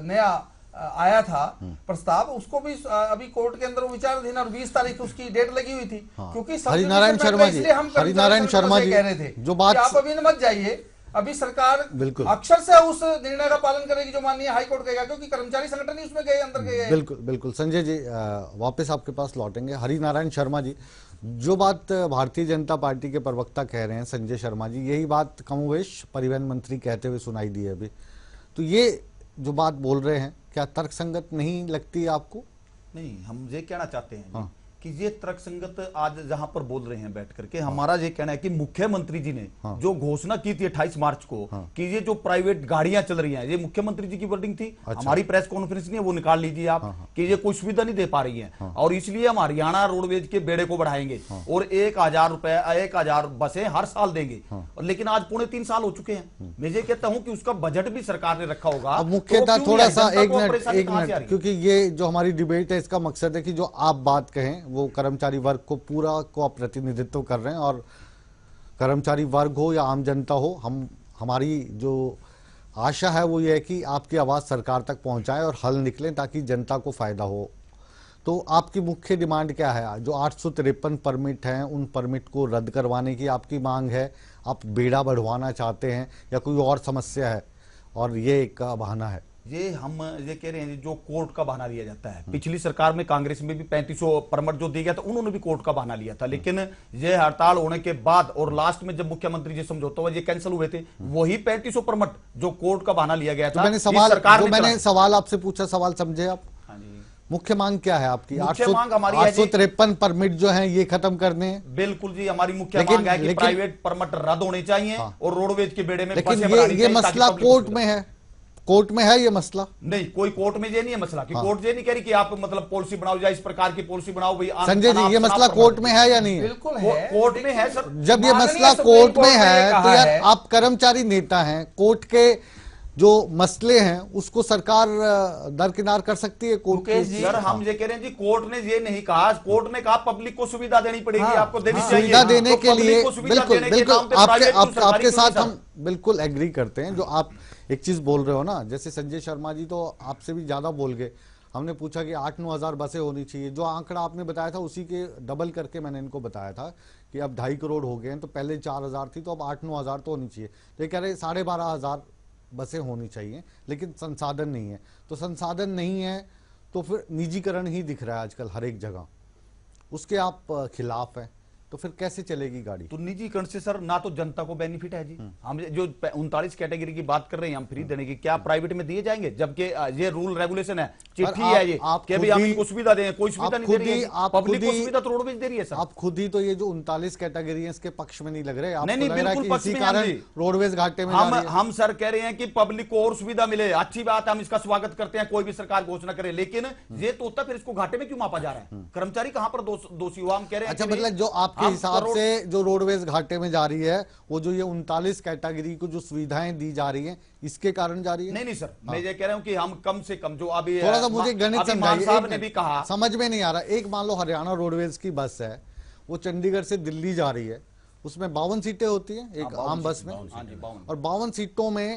Speaker 13: नया आया था प्रस्ताव, उसको भी अभी कोर्ट के अंदर विचाराधीन और 20 तारीख उसकी डेट लगी हुई थी। क्योंकि
Speaker 1: हरिनारायण शर्मा जी, हरिनारायण शर्मा जी
Speaker 13: कह रहे थे
Speaker 1: जो बात,
Speaker 13: आप अभी मत जाइए, अभी सरकार
Speaker 1: बिल्कुल
Speaker 13: अक्षर से उस निर्णय का पालन करेगी जो माननीय हाईकोर्ट कहेगा, क्योंकि कर्मचारी संगठन ही उसमें गए, अंदर गए।
Speaker 1: बिल्कुल बिल्कुल। संजय जी वापस आपके पास लौटेंगे। हरिनारायण शर्मा जी, जो बात भारतीय जनता पार्टी के प्रवक्ता कह रहे हैं संजय शर्मा जी, यही बात कमोवेश परिवहन मंत्री कहते हुए सुनाई दी है अभी, तो ये जो बात बोल रहे हैं क्या तर्कसंगत नहीं लगती आपको?
Speaker 14: नहीं, हम ये कहना चाहते हैं कि ये तर्कसंगत आज जहां पर बोल रहे हैं बैठ करके, हमारा ये कहना है कि मुख्यमंत्री जी ने जो घोषणा की थी 28 मार्च को कि ये जो प्राइवेट गाड़ियां चल रही हैं, ये मुख्यमंत्री जी की वर्डिंग थी। हमारी प्रेस कॉन्फ्रेंस नहीं है, वो निकाल लीजिए आप, कि ये कोई सुविधा नहीं दे पा रही है और इसलिए हम हरियाणा रोडवेज के बेड़े को बढ़ाएंगे और 1000 रुपए 1000 बसें हर साल देंगे। लेकिन आज 3.5 साल हो चुके हैं। मैं ये कहता हूं कि उसका बजट भी सरकार ने रखा होगा।
Speaker 1: अब मुख्यतः थोड़ा सा एक मिनट, क्योंकि ये जो हमारी डिबेट है इसका मकसद है कि जो आप बात कहें वो कर्मचारी वर्ग को पूरा को आप प्रतिनिधित्व कर रहे हैं, और कर्मचारी वर्ग हो या आम जनता हो, हमारी जो आशा है वो ये है कि आपकी आवाज सरकार तक पहुंचाएं और हल निकले ताकि जनता को फायदा हो। तो आपकी मुख्य डिमांड क्या है? जो 853 परमिट हैं उन परमिट को रद्द करवाने की आपकी मांग है, आप बेड़ा बढ़वाना चाहते हैं या कोई और समस्या है और ये एक बहाना है?
Speaker 14: ये हम ये कह रहे हैं जो कोर्ट का बहाना लिया जाता है। पिछली सरकार में कांग्रेस में भी 3500 परमिट जो दिया गया था, उन्होंने भी कोर्ट का बहाना लिया था। लेकिन ये हड़ताल होने के बाद और लास्ट में जब मुख्यमंत्री जी समझौता हुआ ये कैंसिल हुए थे, वही 3500 परमिट जो कोर्ट का बहाना लिया गया था।
Speaker 1: मैंने सवाल आपसे पूछा, सवाल समझे आप? मुख्य मांग क्या है आपकी? 853 परमिट जो है ये खत्म करने हैं।
Speaker 14: बिल्कुल जी, हमारी मुख्य मांग है कि प्राइवेट परमिट रद्द होने चाहिए और रोडवेज के बेड़े में
Speaker 1: लेकिन ये मसला कोर्ट में है, कोर्ट में है ये मसला?
Speaker 14: नहीं, कोई कोर्ट में ये नहीं है मसला कि कोर्ट ये नहीं कह रही कि आप मतलब पॉलिसी बनाओ या इस प्रकार की पॉलिसी बनाओ। भाई
Speaker 1: संजय जी, ये मसला कोर्ट में है या नहीं है?
Speaker 13: बिल्कुल है,
Speaker 14: कोर्ट में है सर।
Speaker 1: जब ये मसला कोर्ट में है तो यार आप कर्मचारी नेता हैं, कोर्ट के जो मसले हैं उसको सरकार दरकिनार कर सकती है कोर्ट के।
Speaker 14: सर हम ये कह रहे हैं जी, कोर्ट ने ये नहीं कहा, कोर्ट ने कहा पब्लिक को सुविधा देनी पड़ेगी, आपको देनी चाहिए।
Speaker 1: सुविधा देने के लिए बिल्कुल आपके साथ हम बिल्कुल एग्री करते हैं। जो आप एक चीज बोल रहे हो ना, जैसे संजय शर्मा जी तो आपसे भी ज्यादा बोल गए। हमने पूछा कि 8-9 हजार बसें होनी चाहिए, जो आंकड़ा आपने बताया था उसी के डबल करके मैंने इनको बताया था कि अब 2.5 करोड़ हो गए हैं, तो पहले 4000 थी तो अब 8-9 हजार तो होनी चाहिए। तो ये कह रहे 12,500 बसें होनी चाहिए, लेकिन संसाधन नहीं है। तो संसाधन नहीं है तो फिर निजीकरण ही दिख रहा है आजकल हर एक जगह, उसके आप खिलाफ हैं, तो फिर कैसे चलेगी गाड़ी?
Speaker 14: तो निजीकरण से सर ना तो जनता को बेनिफिट है जी। हम जो 39 कैटेगरी की बात कर रहे हैं हम फ्री देने की, क्या प्राइवेट में दिए जाएंगे? जबकि ये रूल रेगुलेशन है, चिट्ठी है ये कि अभी हम इनको सुविधा दें, कोई सुविधा नहीं दे रही है। पब्लिक को सुविधा तो रोडवेज दे रही है सर।
Speaker 1: आप खुद ही तो ये जो 39 कैटेगरी है इसके पक्ष में नहीं लग रहे?
Speaker 14: नहीं, बिल्कुल पक्ष में हैं।
Speaker 1: रोडवेज घाटे में
Speaker 14: हम सर कह रहे हैं कि पब्लिक को और सुविधा मिले, अच्छी बात है, हम इसका स्वागत करते हैं, कोई भी सरकार घोषणा करे। लेकिन ये तो होता फिर इसको घाटे में क्यों मापा जा रहा है? कर्मचारी कहां पर दोषी हुआ? हम कह रहे हैं
Speaker 1: अच्छा, मतलब जो आपके हिसाब से जो रोडवेज घाटे में जा रही है वो जो ये 39 कैटेगरी को जो सुविधाएं दी जा रही हैं इसके कारण जा रही है?
Speaker 14: नहीं सर, मैं ये कह रहा हूं कि हम कम से कम जो अभी
Speaker 1: थोड़ा सा मुझे गणित समझाइए,
Speaker 14: साहब ने भी कहा
Speaker 1: समझ में नहीं आ रहा। एक मान लो हरियाणा रोडवेज की बस है, वो चंडीगढ़ से दिल्ली जा रही है, उसमें 52 सीटें होती हैं एक आम बस में, और 52 सीटों में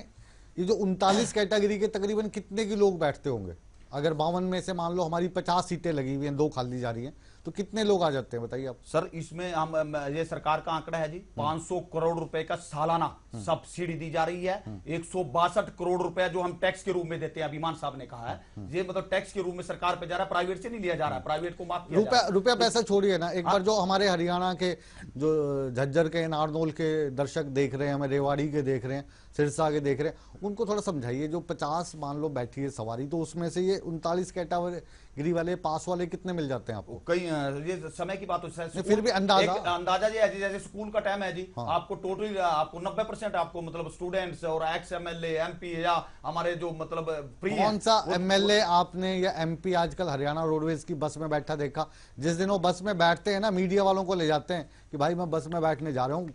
Speaker 1: ये जो 39 कैटेगरी के तकरीबन कितने के लोग बैठते होंगे? अगर 52 में से मान लो हमारी 50 सीटें लगी हुई हैं, 2 खाली जा रही हैं, तो कितने लोग आ जाते हैं बताइए आप?
Speaker 14: सर इसमें हम ये सरकार का आंकड़ा है जी, 500 करोड़ रुपए का सालाना सब्सिडी दी जा रही है। 162 करोड़ रुपए जो हम टैक्स के रूप में देते हैं, अभिमान साहब ने कहा है, ये मतलब टैक्स के रूप में सरकार पे जा रहा है, प्राइवेट से नहीं लिया जा रहा है, प्राइवेट को माफ किया जा रहा है।
Speaker 1: रुपया पैसा छोड़िए ना, एक बार जो हमारे हरियाणा के जो झज्जर के नारनौल के दर्शक देख रहे हैं, हमें रेवाड़ी के देख रहे हैं, सिरसा के देख रहे हैं, उनको थोड़ा समझाइए। जो 50 मान लो बैठी है सवारी, तो उसमें से ये 39 कैटेगरी वाले पास वाले कितने मिल जाते हैं आपको?
Speaker 14: कई ये समय की बात हो है,
Speaker 1: फिर भी
Speaker 14: अंदाजा जैसे स्कूल का टाइम है जी, आपको टोटल आपको 90% आपको मतलब स्टूडेंट्स और एक्स एमएलए एमपी या हमारे जो मतलब फ्री।
Speaker 1: कौन सा एमएलए आपने या एमपी आजकल हरियाणा रोडवेज की बस में बैठा देखा? जिस दिन वो बस में बैठते हैं ना, मीडिया वालों को ले जाते हैं कि भाई मैं बस में बैठने जा रहा हूँ,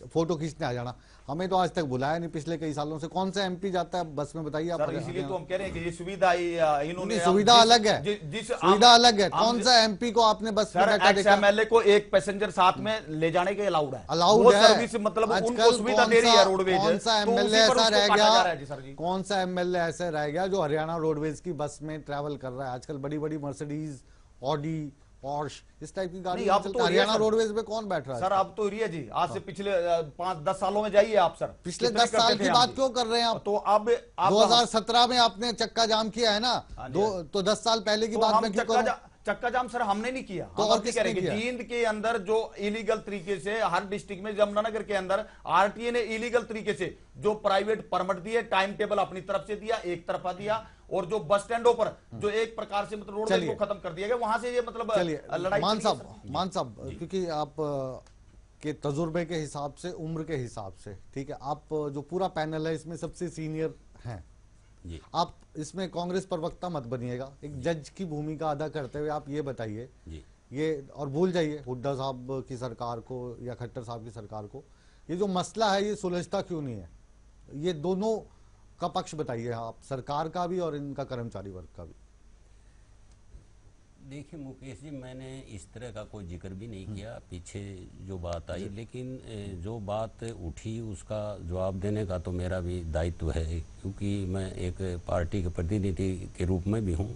Speaker 1: फोटो खींचने आ जाना। हमें तो आज तक बुलाया नहीं पिछले कई सालों से। कौन सा एमपी जाता है बस में, बताइए आप।
Speaker 14: इसलिए तो हम कह रहे हैं कि ये सुविधा इन्होंने
Speaker 1: सुविधा अलग है, सुविधा अलग है। कौन सा एमपी को आपने बस में बैठा देखा?
Speaker 14: एमएलए को एक पैसेंजर साथ में ले जाने के अलाउड है,
Speaker 1: अलाउड है
Speaker 14: सर्विस, मतलब उनको सुविधा दे रही है रोडवेज।
Speaker 1: कौन सा एमएलए ऐसा रह गया, कौन सा एमएलए ऐसा रह गया जो हरियाणा रोडवेज की बस में ट्रैवल कर रहा है? आजकल बड़ी बड़ी मर्सिडीज, ऑडी, पॉर्श इस टाइप की गाड़ी तो हरियाणा रोडवेज में कौन बैठ रहा है?
Speaker 14: सर अब तो एरिया जी, आज से पिछले 5-10 सालों में जाइए आप सर,
Speaker 1: पिछले 10 साल की बात क्यों कर रहे हैं आप?
Speaker 14: तो अब
Speaker 1: 2017 में आपने चक्का जाम किया है ना, तो 10 साल पहले की बात में क्यों
Speaker 14: चक्का जाम सर हमने नहीं किया।
Speaker 1: तो और किसने किया?
Speaker 14: जींद के अंदर जो इलीगल तरीके से हर डिस्ट्रिक्ट में, जमुनानगर के अंदर आरटीए ने इलीगल तरीके से जो प्राइवेट परमिट दिए, टाइम टेबल अपनी तरफ से दिया, एक तरफा दिया, और जो बस स्टैंडों पर जो एक प्रकार से मतलब रोड को खत्म कर दिया गया, वहां से ये मतलब लड़ाई। मान
Speaker 1: साहब क्योंकि आप के तजुर्बे के हिसाब से, उम्र के हिसाब से, ठीक है, आप जो पूरा पैनल है इसमें सबसे सीनियर हैं, आप इसमें कांग्रेस प्रवक्ता मत बनिएगा, एक जज की भूमिका अदा करते हुए आप ये बताइए, ये और भूल जाइए हुड्डा साहब की सरकार को या खट्टर साहब की सरकार को, ये जो मसला है ये सुलझता क्यों नहीं है? ये दोनों का पक्ष बताइए आप, सरकार का भी और इनका कर्मचारी वर्ग का भी।
Speaker 11: देखिए मुकेश जी, मैंने इस तरह का कोई जिक्र भी नहीं किया, पीछे जो बात आई, लेकिन जो बात उठी उसका जवाब देने का तो मेरा भी दायित्व है, क्योंकि मैं एक पार्टी के प्रतिनिधि के रूप में भी हूँ।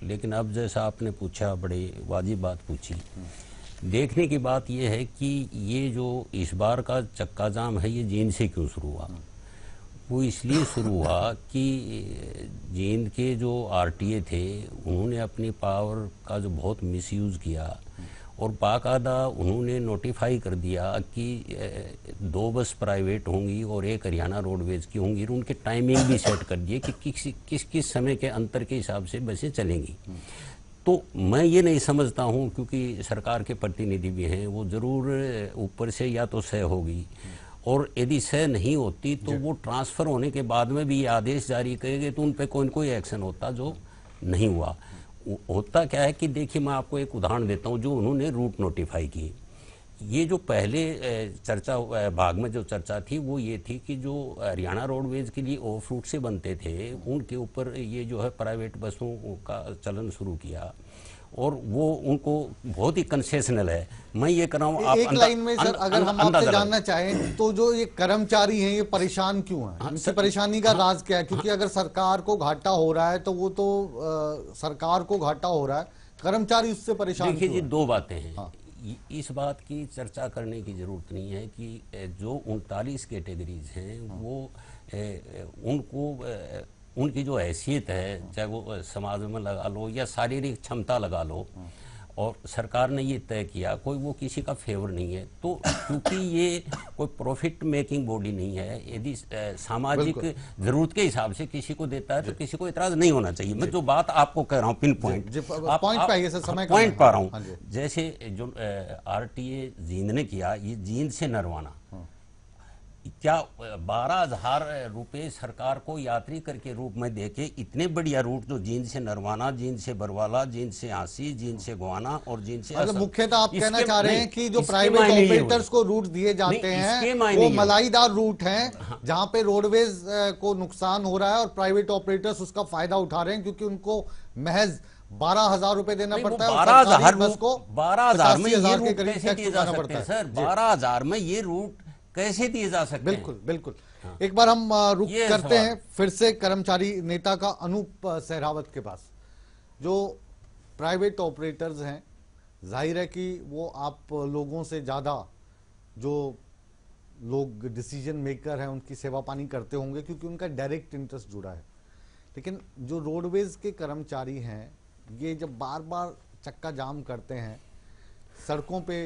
Speaker 11: लेकिन अब जैसा आपने पूछा, बड़ी वाजिब बात पूछी। देखने की बात यह है कि ये जो इस बार का चक्का जाम है, ये जींद से क्यों शुरू हुआ? वो इसलिए शुरू हुआ कि जींद के जो आरटीए थे उन्होंने अपनी पावर का जो बहुत मिसयूज़ किया, और बाकायदा उन्होंने नोटिफाई कर दिया कि 2 बस प्राइवेट होंगी और 1 हरियाणा रोडवेज की होंगी, और उनके टाइमिंग भी सेट कर दिए कि किस समय के अंतर के हिसाब से बसें चलेंगी। तो मैं ये नहीं समझता हूँ, क्योंकि सरकार के प्रतिनिधि भी हैं, वो ज़रूर ऊपर से या तो सह होगी, और यदि सह नहीं होती तो वो ट्रांसफ़र होने के बाद में भी ये आदेश जारी करेंगे तो उन पे कोई एक्शन होता, जो नहीं हुआ। होता क्या है कि देखिए, मैं आपको एक उदाहरण देता हूँ, जो उन्होंने रूट नोटिफाई की। ये जो पहले चर्चा भाग में जो चर्चा थी वो ये थी कि जो हरियाणा रोडवेज के लिए ऑफ रूट से बनते थे, उनके ऊपर ये जो है प्राइवेट बसों का चलन शुरू किया, और वो उनको बहुत ही कंसेशनल है। मैं ये कर रहा हूँ, आप
Speaker 1: एक लाइन में सर अगर हम आपसे जानना चाहें तो जो ये कर्मचारी हैं ये परेशान क्यों हैं? इनकी परेशानी का राज क्या है? क्योंकि अगर सरकार को घाटा हो रहा है तो वो तो सरकार को घाटा हो रहा है, कर्मचारी उससे परेशान।
Speaker 11: देखिए जी, 2 बातें हैं। इस बात की चर्चा करने की जरूरत नहीं है कि जो 39 कैटेगरीज हैं वो उनको उनकी जो हैसियत है, चाहे वो समाज में लगा लो या शारीरिक क्षमता लगा लो, और सरकार ने ये तय किया, कोई वो किसी का फेवर नहीं है। तो क्योंकि ये कोई प्रॉफिट मेकिंग बॉडी नहीं है, यदि सामाजिक जरूरत के हिसाब से किसी को देता है तो किसी को इतराज नहीं होना चाहिए। मैं जो बात आपको कह रहा हूँ पिन पॉइंट पॉइंट पा रहा हूँ, जैसे जो आरटीए जींद ने किया, ये जींद से नरवाना, क्या 12,000 रुपए सरकार को यात्री कर के रूप में देके इतने बढ़िया रूट जो जींद से नरवाना, जींद से बरवाला, जींद से आंसी, जींद से गोवाना और जींद से
Speaker 1: मतलब मुख्यतः आप कहना चाह रहे हैं कि जो प्राइवेट ऑपरेटर्स को रूट दिए जाते हैं वो मलाईदार रूट हैं, जहां पे रोडवेज को नुकसान हो रहा है और प्राइवेट ऑपरेटर्स उसका फायदा उठा रहे हैं, क्योंकि उनको महज 12,000 रुपए देना पड़ता है।
Speaker 11: 12,000 में ये रूट कैसे दिए जा सकते हैं सर? 12,000 में ये रूट कैसे दिए जा सकते हैं?
Speaker 1: बिल्कुल बिल्कुल। एक बार हम रुक करते हैं फिर से कर्मचारी नेता का अनूप सहरावत के पास। जो प्राइवेट ऑपरेटर्स हैं, जाहिर है कि वो आप लोगों से ज़्यादा जो लोग डिसीजन मेकर हैं उनकी सेवा पानी करते होंगे, क्योंकि उनका डायरेक्ट इंटरेस्ट जुड़ा है। लेकिन जो रोडवेज के कर्मचारी हैं, ये जब बार बार चक्का जाम करते हैं, सड़कों पे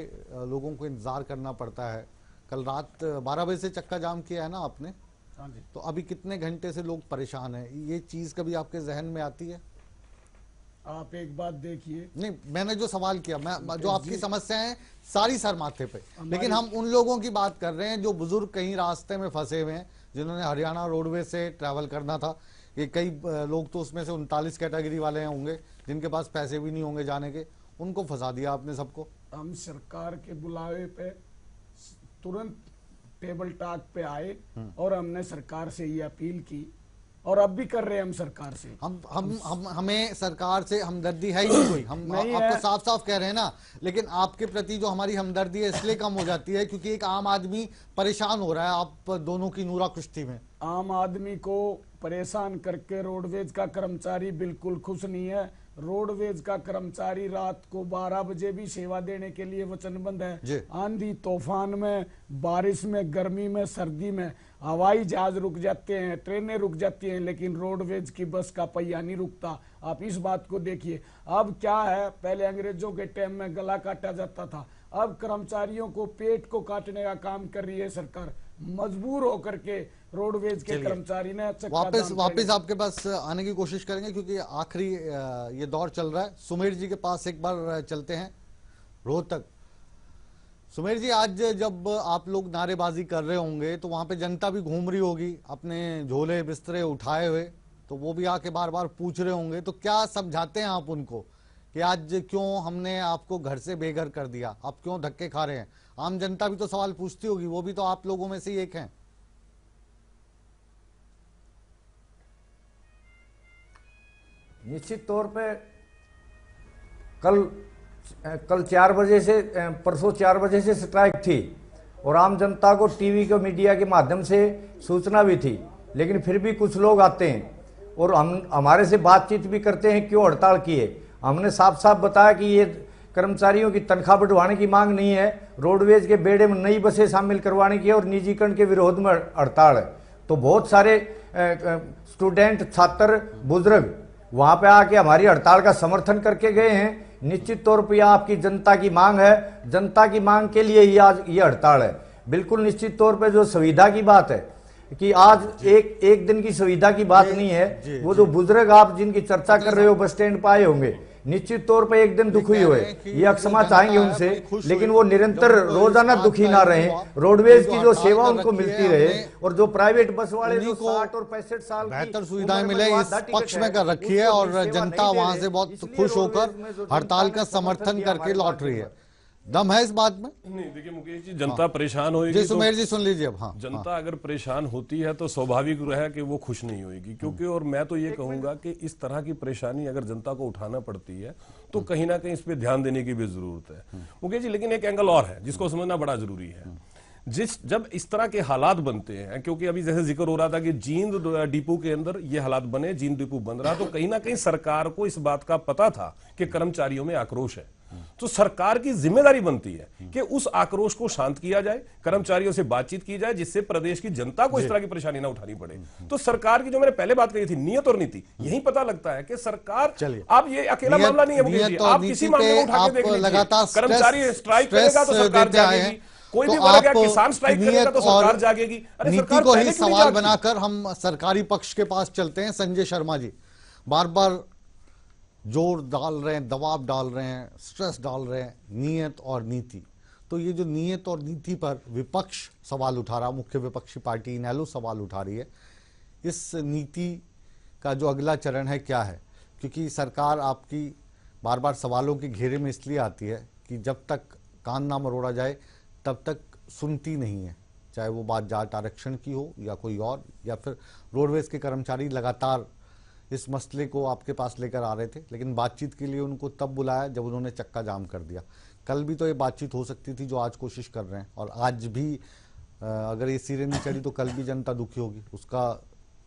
Speaker 1: लोगों को इंतज़ार करना पड़ता है। कल रात 12 बजे से चक्का जाम किया है ना आपने? हाँ जी। तो अभी कितने घंटे से लोग परेशान हैं? ये चीज़ कभी आपके जहन में आती है?
Speaker 9: आप एक बात देखिए,
Speaker 1: नहीं, मैंने जो सवाल किया, मैं जो आपकी समस्या है सारी सर माथे पे, लेकिन हम उन लोगों की बात कर रहे हैं जो बुजुर्ग कहीं रास्ते में फंसे हुए हैं, जिन्होंने हरियाणा रोडवेज से ट्रैवल करना था। ये कई लोग तो उसमें से 39 कैटेगरी वाले होंगे जिनके पास पैसे भी नहीं होंगे जाने के, उनको फंसा दिया आपने सबको।
Speaker 9: हम सरकार के बुलावे पे तुरंत टेबल टॉक पे आए और हमने सरकार से ये अपील की और अब भी कर रहे हैं हम सरकार से।
Speaker 1: हम हमें सरकार से हमदर्दी है ही नहीं कोई, हम आपको साफ साफ कह रहे हैं ना, लेकिन आपके प्रति जो हमारी हमदर्दी है इसलिए कम हो जाती है क्योंकि एक आम आदमी परेशान हो रहा है आप दोनों की नूरा कुश्ती में।
Speaker 9: आम आदमी को परेशान करके रोडवेज का कर्मचारी बिल्कुल खुश नहीं है। रोडवेज का कर्मचारी रात को 12 बजे भी सेवा देने के लिए वचनबद्ध है। आंधी तूफान में, बारिश में, गर्मी में, सर्दी में हवाई जहाज रुक जाते हैं, ट्रेनें रुक जाती हैं, लेकिन रोडवेज की बस का पहिया नहीं रुकता। आप इस बात को देखिए। अब क्या है, पहले अंग्रेजों के टाइम में गला काटा जाता था, अब कर्मचारियों को पेट को काटने का काम कर रही है सरकार। मजबूर होकर के रोडवेज के कर्मचारी ने
Speaker 1: वापस आपके पास आने की कोशिश करेंगे क्योंकि आखिरी ये दौर चल रहा है। सुमेर जी के पास एक बार चलते हैं, रोहतक। सुमेर जी, आज जब आप लोग नारेबाजी कर रहे होंगे तो वहां पे जनता भी घूम रही होगी अपने झोले बिस्तरे उठाए हुए, तो वो भी आके बार बार पूछ रहे होंगे, तो क्या समझाते हैं आप उनको कि आज क्यों हमने आपको घर से बेघर कर दिया, आप क्यों धक्के खा रहे हैं? आम जनता भी तो सवाल पूछती होगी, वो भी तो आप लोगों में से एक हैं।
Speaker 10: निश्चित तौर पे कल 4 बजे से, परसों 4 बजे से स्ट्राइक थी और आम जनता को टीवी के मीडिया के माध्यम से सूचना भी थी, लेकिन फिर भी कुछ लोग आते हैं और हमारे से बातचीत भी करते हैं क्यों हड़ताल की है। हमने साफ साफ बताया कि ये कर्मचारियों की तनख्वाह बढ़वाने की मांग नहीं है, रोडवेज के बेड़े में नई बसें शामिल करवाने की और निजीकरण के विरोध में हड़ताल है। तो बहुत सारे स्टूडेंट, छात्र, बुजुर्ग वहां पे आके हमारी हड़ताल का समर्थन करके गए हैं। निश्चित तौर पर यह आपकी जनता की मांग है, जनता की मांग के लिए ही आज ये हड़ताल है। बिल्कुल निश्चित तौर पे जो सुविधा की बात है कि आज एक दिन की सुविधा की बात नहीं है। वो जो बुजुर्ग आप जिनकी चर्चा कर रहे हो बस स्टैंड पर आए होंगे, निश्चित तौर पे एक दिन दुखी हुए, ये क्षमा चाहेंगे उनसे, लेकिन वो निरंतर रोजाना दुखी ना रहे। रोडवेज की जो सेवा उनको मिलती रहे और जो प्राइवेट बस वाले जो 60 और 65 साल
Speaker 1: बेहतर सुविधाएं मिले इस पक्ष में कर रखी है और जनता वहां से बहुत खुश होकर हड़ताल का समर्थन करके लौट रही है। दम है इस बात में?
Speaker 12: नहीं, देखिए मुकेश जी, जनता परेशान होगी
Speaker 1: जी, सुमेर जी सुन लीजिए अब। हाँ,
Speaker 12: जनता अगर परेशान होती है तो स्वाभाविक है कि वो खुश नहीं होगी, क्योंकि और मैं तो ये कहूंगा कि इस तरह की परेशानी अगर जनता को उठाना पड़ती है तो कहीं ना कहीं इस पे ध्यान देने की भी जरूरत है मुकेश जी। लेकिन एक एंगल और है जिसको समझना बड़ा जरूरी है। जब इस तरह के हालात बनते हैं, क्योंकि अभी जैसे जिक्र हो रहा था कि जींद डिपो के अंदर ये हालात बने, जींद डिपो बन रहा, तो कहीं ना कहीं सरकार को इस बात का पता था कि कर्मचारियों में आक्रोश है, तो सरकार की जिम्मेदारी बनती है कि उस आक्रोश को शांत किया जाए, कर्मचारियों से बातचीत की जाए, जिससे प्रदेश की जनता को इस तरह की परेशानी ना उठानी पड़े। तो सरकार की जो मैंने पहले बात कही थी, नियत और नीति, यही पता लगता है कि सरकार, अब ये अकेला मामला नहीं है मुकेश जी, आप किसी मामले को उठा के देख लीजिए, कर्मचारी स्ट्राइक करेगा तो सरकार जागेगी, कोई भी बोलेगा किसान स्ट्राइक करेगा तो सरकार जागेगी। अरे
Speaker 1: नीति को ही सवाल बनाकर हम सरकारी पक्ष के पास चलते हैं। संजय शर्मा जी बार बार जोर डाल रहे हैं, दबाव डाल रहे हैं, स्ट्रेस डाल रहे हैं, नियत और नीति। तो ये जो नियत और नीति पर विपक्ष सवाल उठा रहा, मुख्य विपक्षी पार्टी इनेलो सवाल उठा रही है, इस नीति का जो अगला चरण है क्या है? क्योंकि सरकार आपकी बार बार सवालों के घेरे में इसलिए आती है कि जब तक कान ना मरोड़ा जाए तब तक सुनती नहीं है, चाहे वो बात जाट आरक्षण की हो या कोई और, या फिर रोडवेज के कर्मचारी लगातार इस मसले को आपके पास लेकर आ रहे थे, लेकिन बातचीत के लिए उनको तब बुलाया जब उन्होंने चक्का जाम कर दिया। कल भी तो ये बातचीत हो सकती थी जो आज कोशिश कर रहे हैं, और आज भी अगर ये सिरे नहीं चढ़ी तो कल भी जनता दुखी होगी। उसका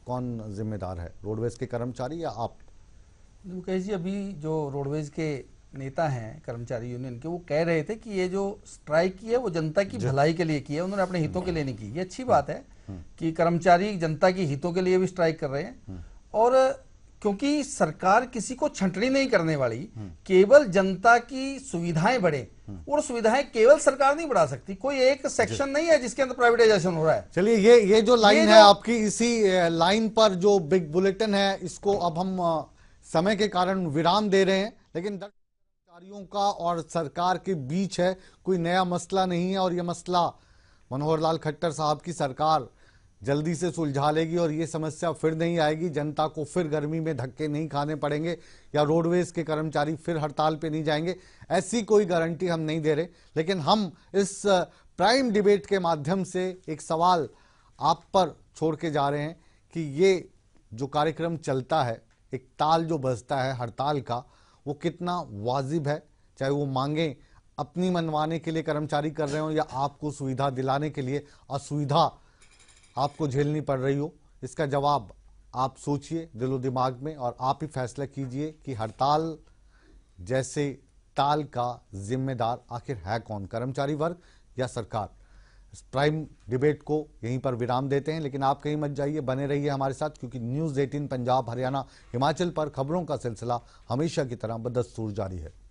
Speaker 1: कौन जिम्मेदार है, रोडवेज के कर्मचारी या आप?
Speaker 13: मुकेश जी, अभी जो रोडवेज के नेता हैं कर्मचारी यूनियन के, वो कह रहे थे कि ये जो स्ट्राइक की है वो जनता की भलाई के लिए की है, उन्होंने अपने हितों के लिए नहीं की। ये अच्छी बात है कि कर्मचारी जनता की हितों के लिए भी स्ट्राइक कर रहे हैं, और क्योंकि सरकार किसी को छंटनी नहीं करने वाली, केवल जनता की सुविधाएं बढ़े, और सुविधाएं केवल सरकार नहीं बढ़ा सकती, कोई एक सेक्शन नहीं है जिसके अंदर प्राइवेटाइजेशन हो रहा है।
Speaker 1: चलिए ये जो लाइन है आपकी, इसी लाइन पर जो बिग बुलेटिन है, इसको अब हम समय के कारण विराम दे रहे हैं, लेकिन कर्मचारियों का और सरकार के बीच है, कोई नया मसला नहीं है, और यह मसला मनोहर लाल खट्टर साहब की सरकार जल्दी से सुलझा लेगी और ये समस्या फिर नहीं आएगी। जनता को फिर गर्मी में धक्के नहीं खाने पड़ेंगे या रोडवेज के कर्मचारी फिर हड़ताल पे नहीं जाएंगे, ऐसी कोई गारंटी हम नहीं दे रहे। लेकिन हम इस प्राइम डिबेट के माध्यम से एक सवाल आप पर छोड़ के जा रहे हैं कि ये जो कार्यक्रम चलता है, एक ताल जो बजता है हड़ताल का, वो कितना वाजिब है, चाहे वो मांगे अपनी मनवाने के लिए कर्मचारी कर रहे हो या आपको सुविधा दिलाने के लिए असुविधा आपको झेलनी पड़ रही हो। इसका जवाब आप सोचिए दिलो दिमाग में और आप ही फैसला कीजिए कि हड़ताल जैसे ताल का जिम्मेदार आखिर है कौन, कर्मचारी वर्ग या सरकार। इस प्राइम डिबेट को यहीं पर विराम देते हैं, लेकिन आप कहीं मत जाइए, बने रहिए हमारे साथ, क्योंकि न्यूज़ 18 पंजाब हरियाणा हिमाचल पर खबरों का सिलसिला हमेशा की तरह बदस्तूर जारी है।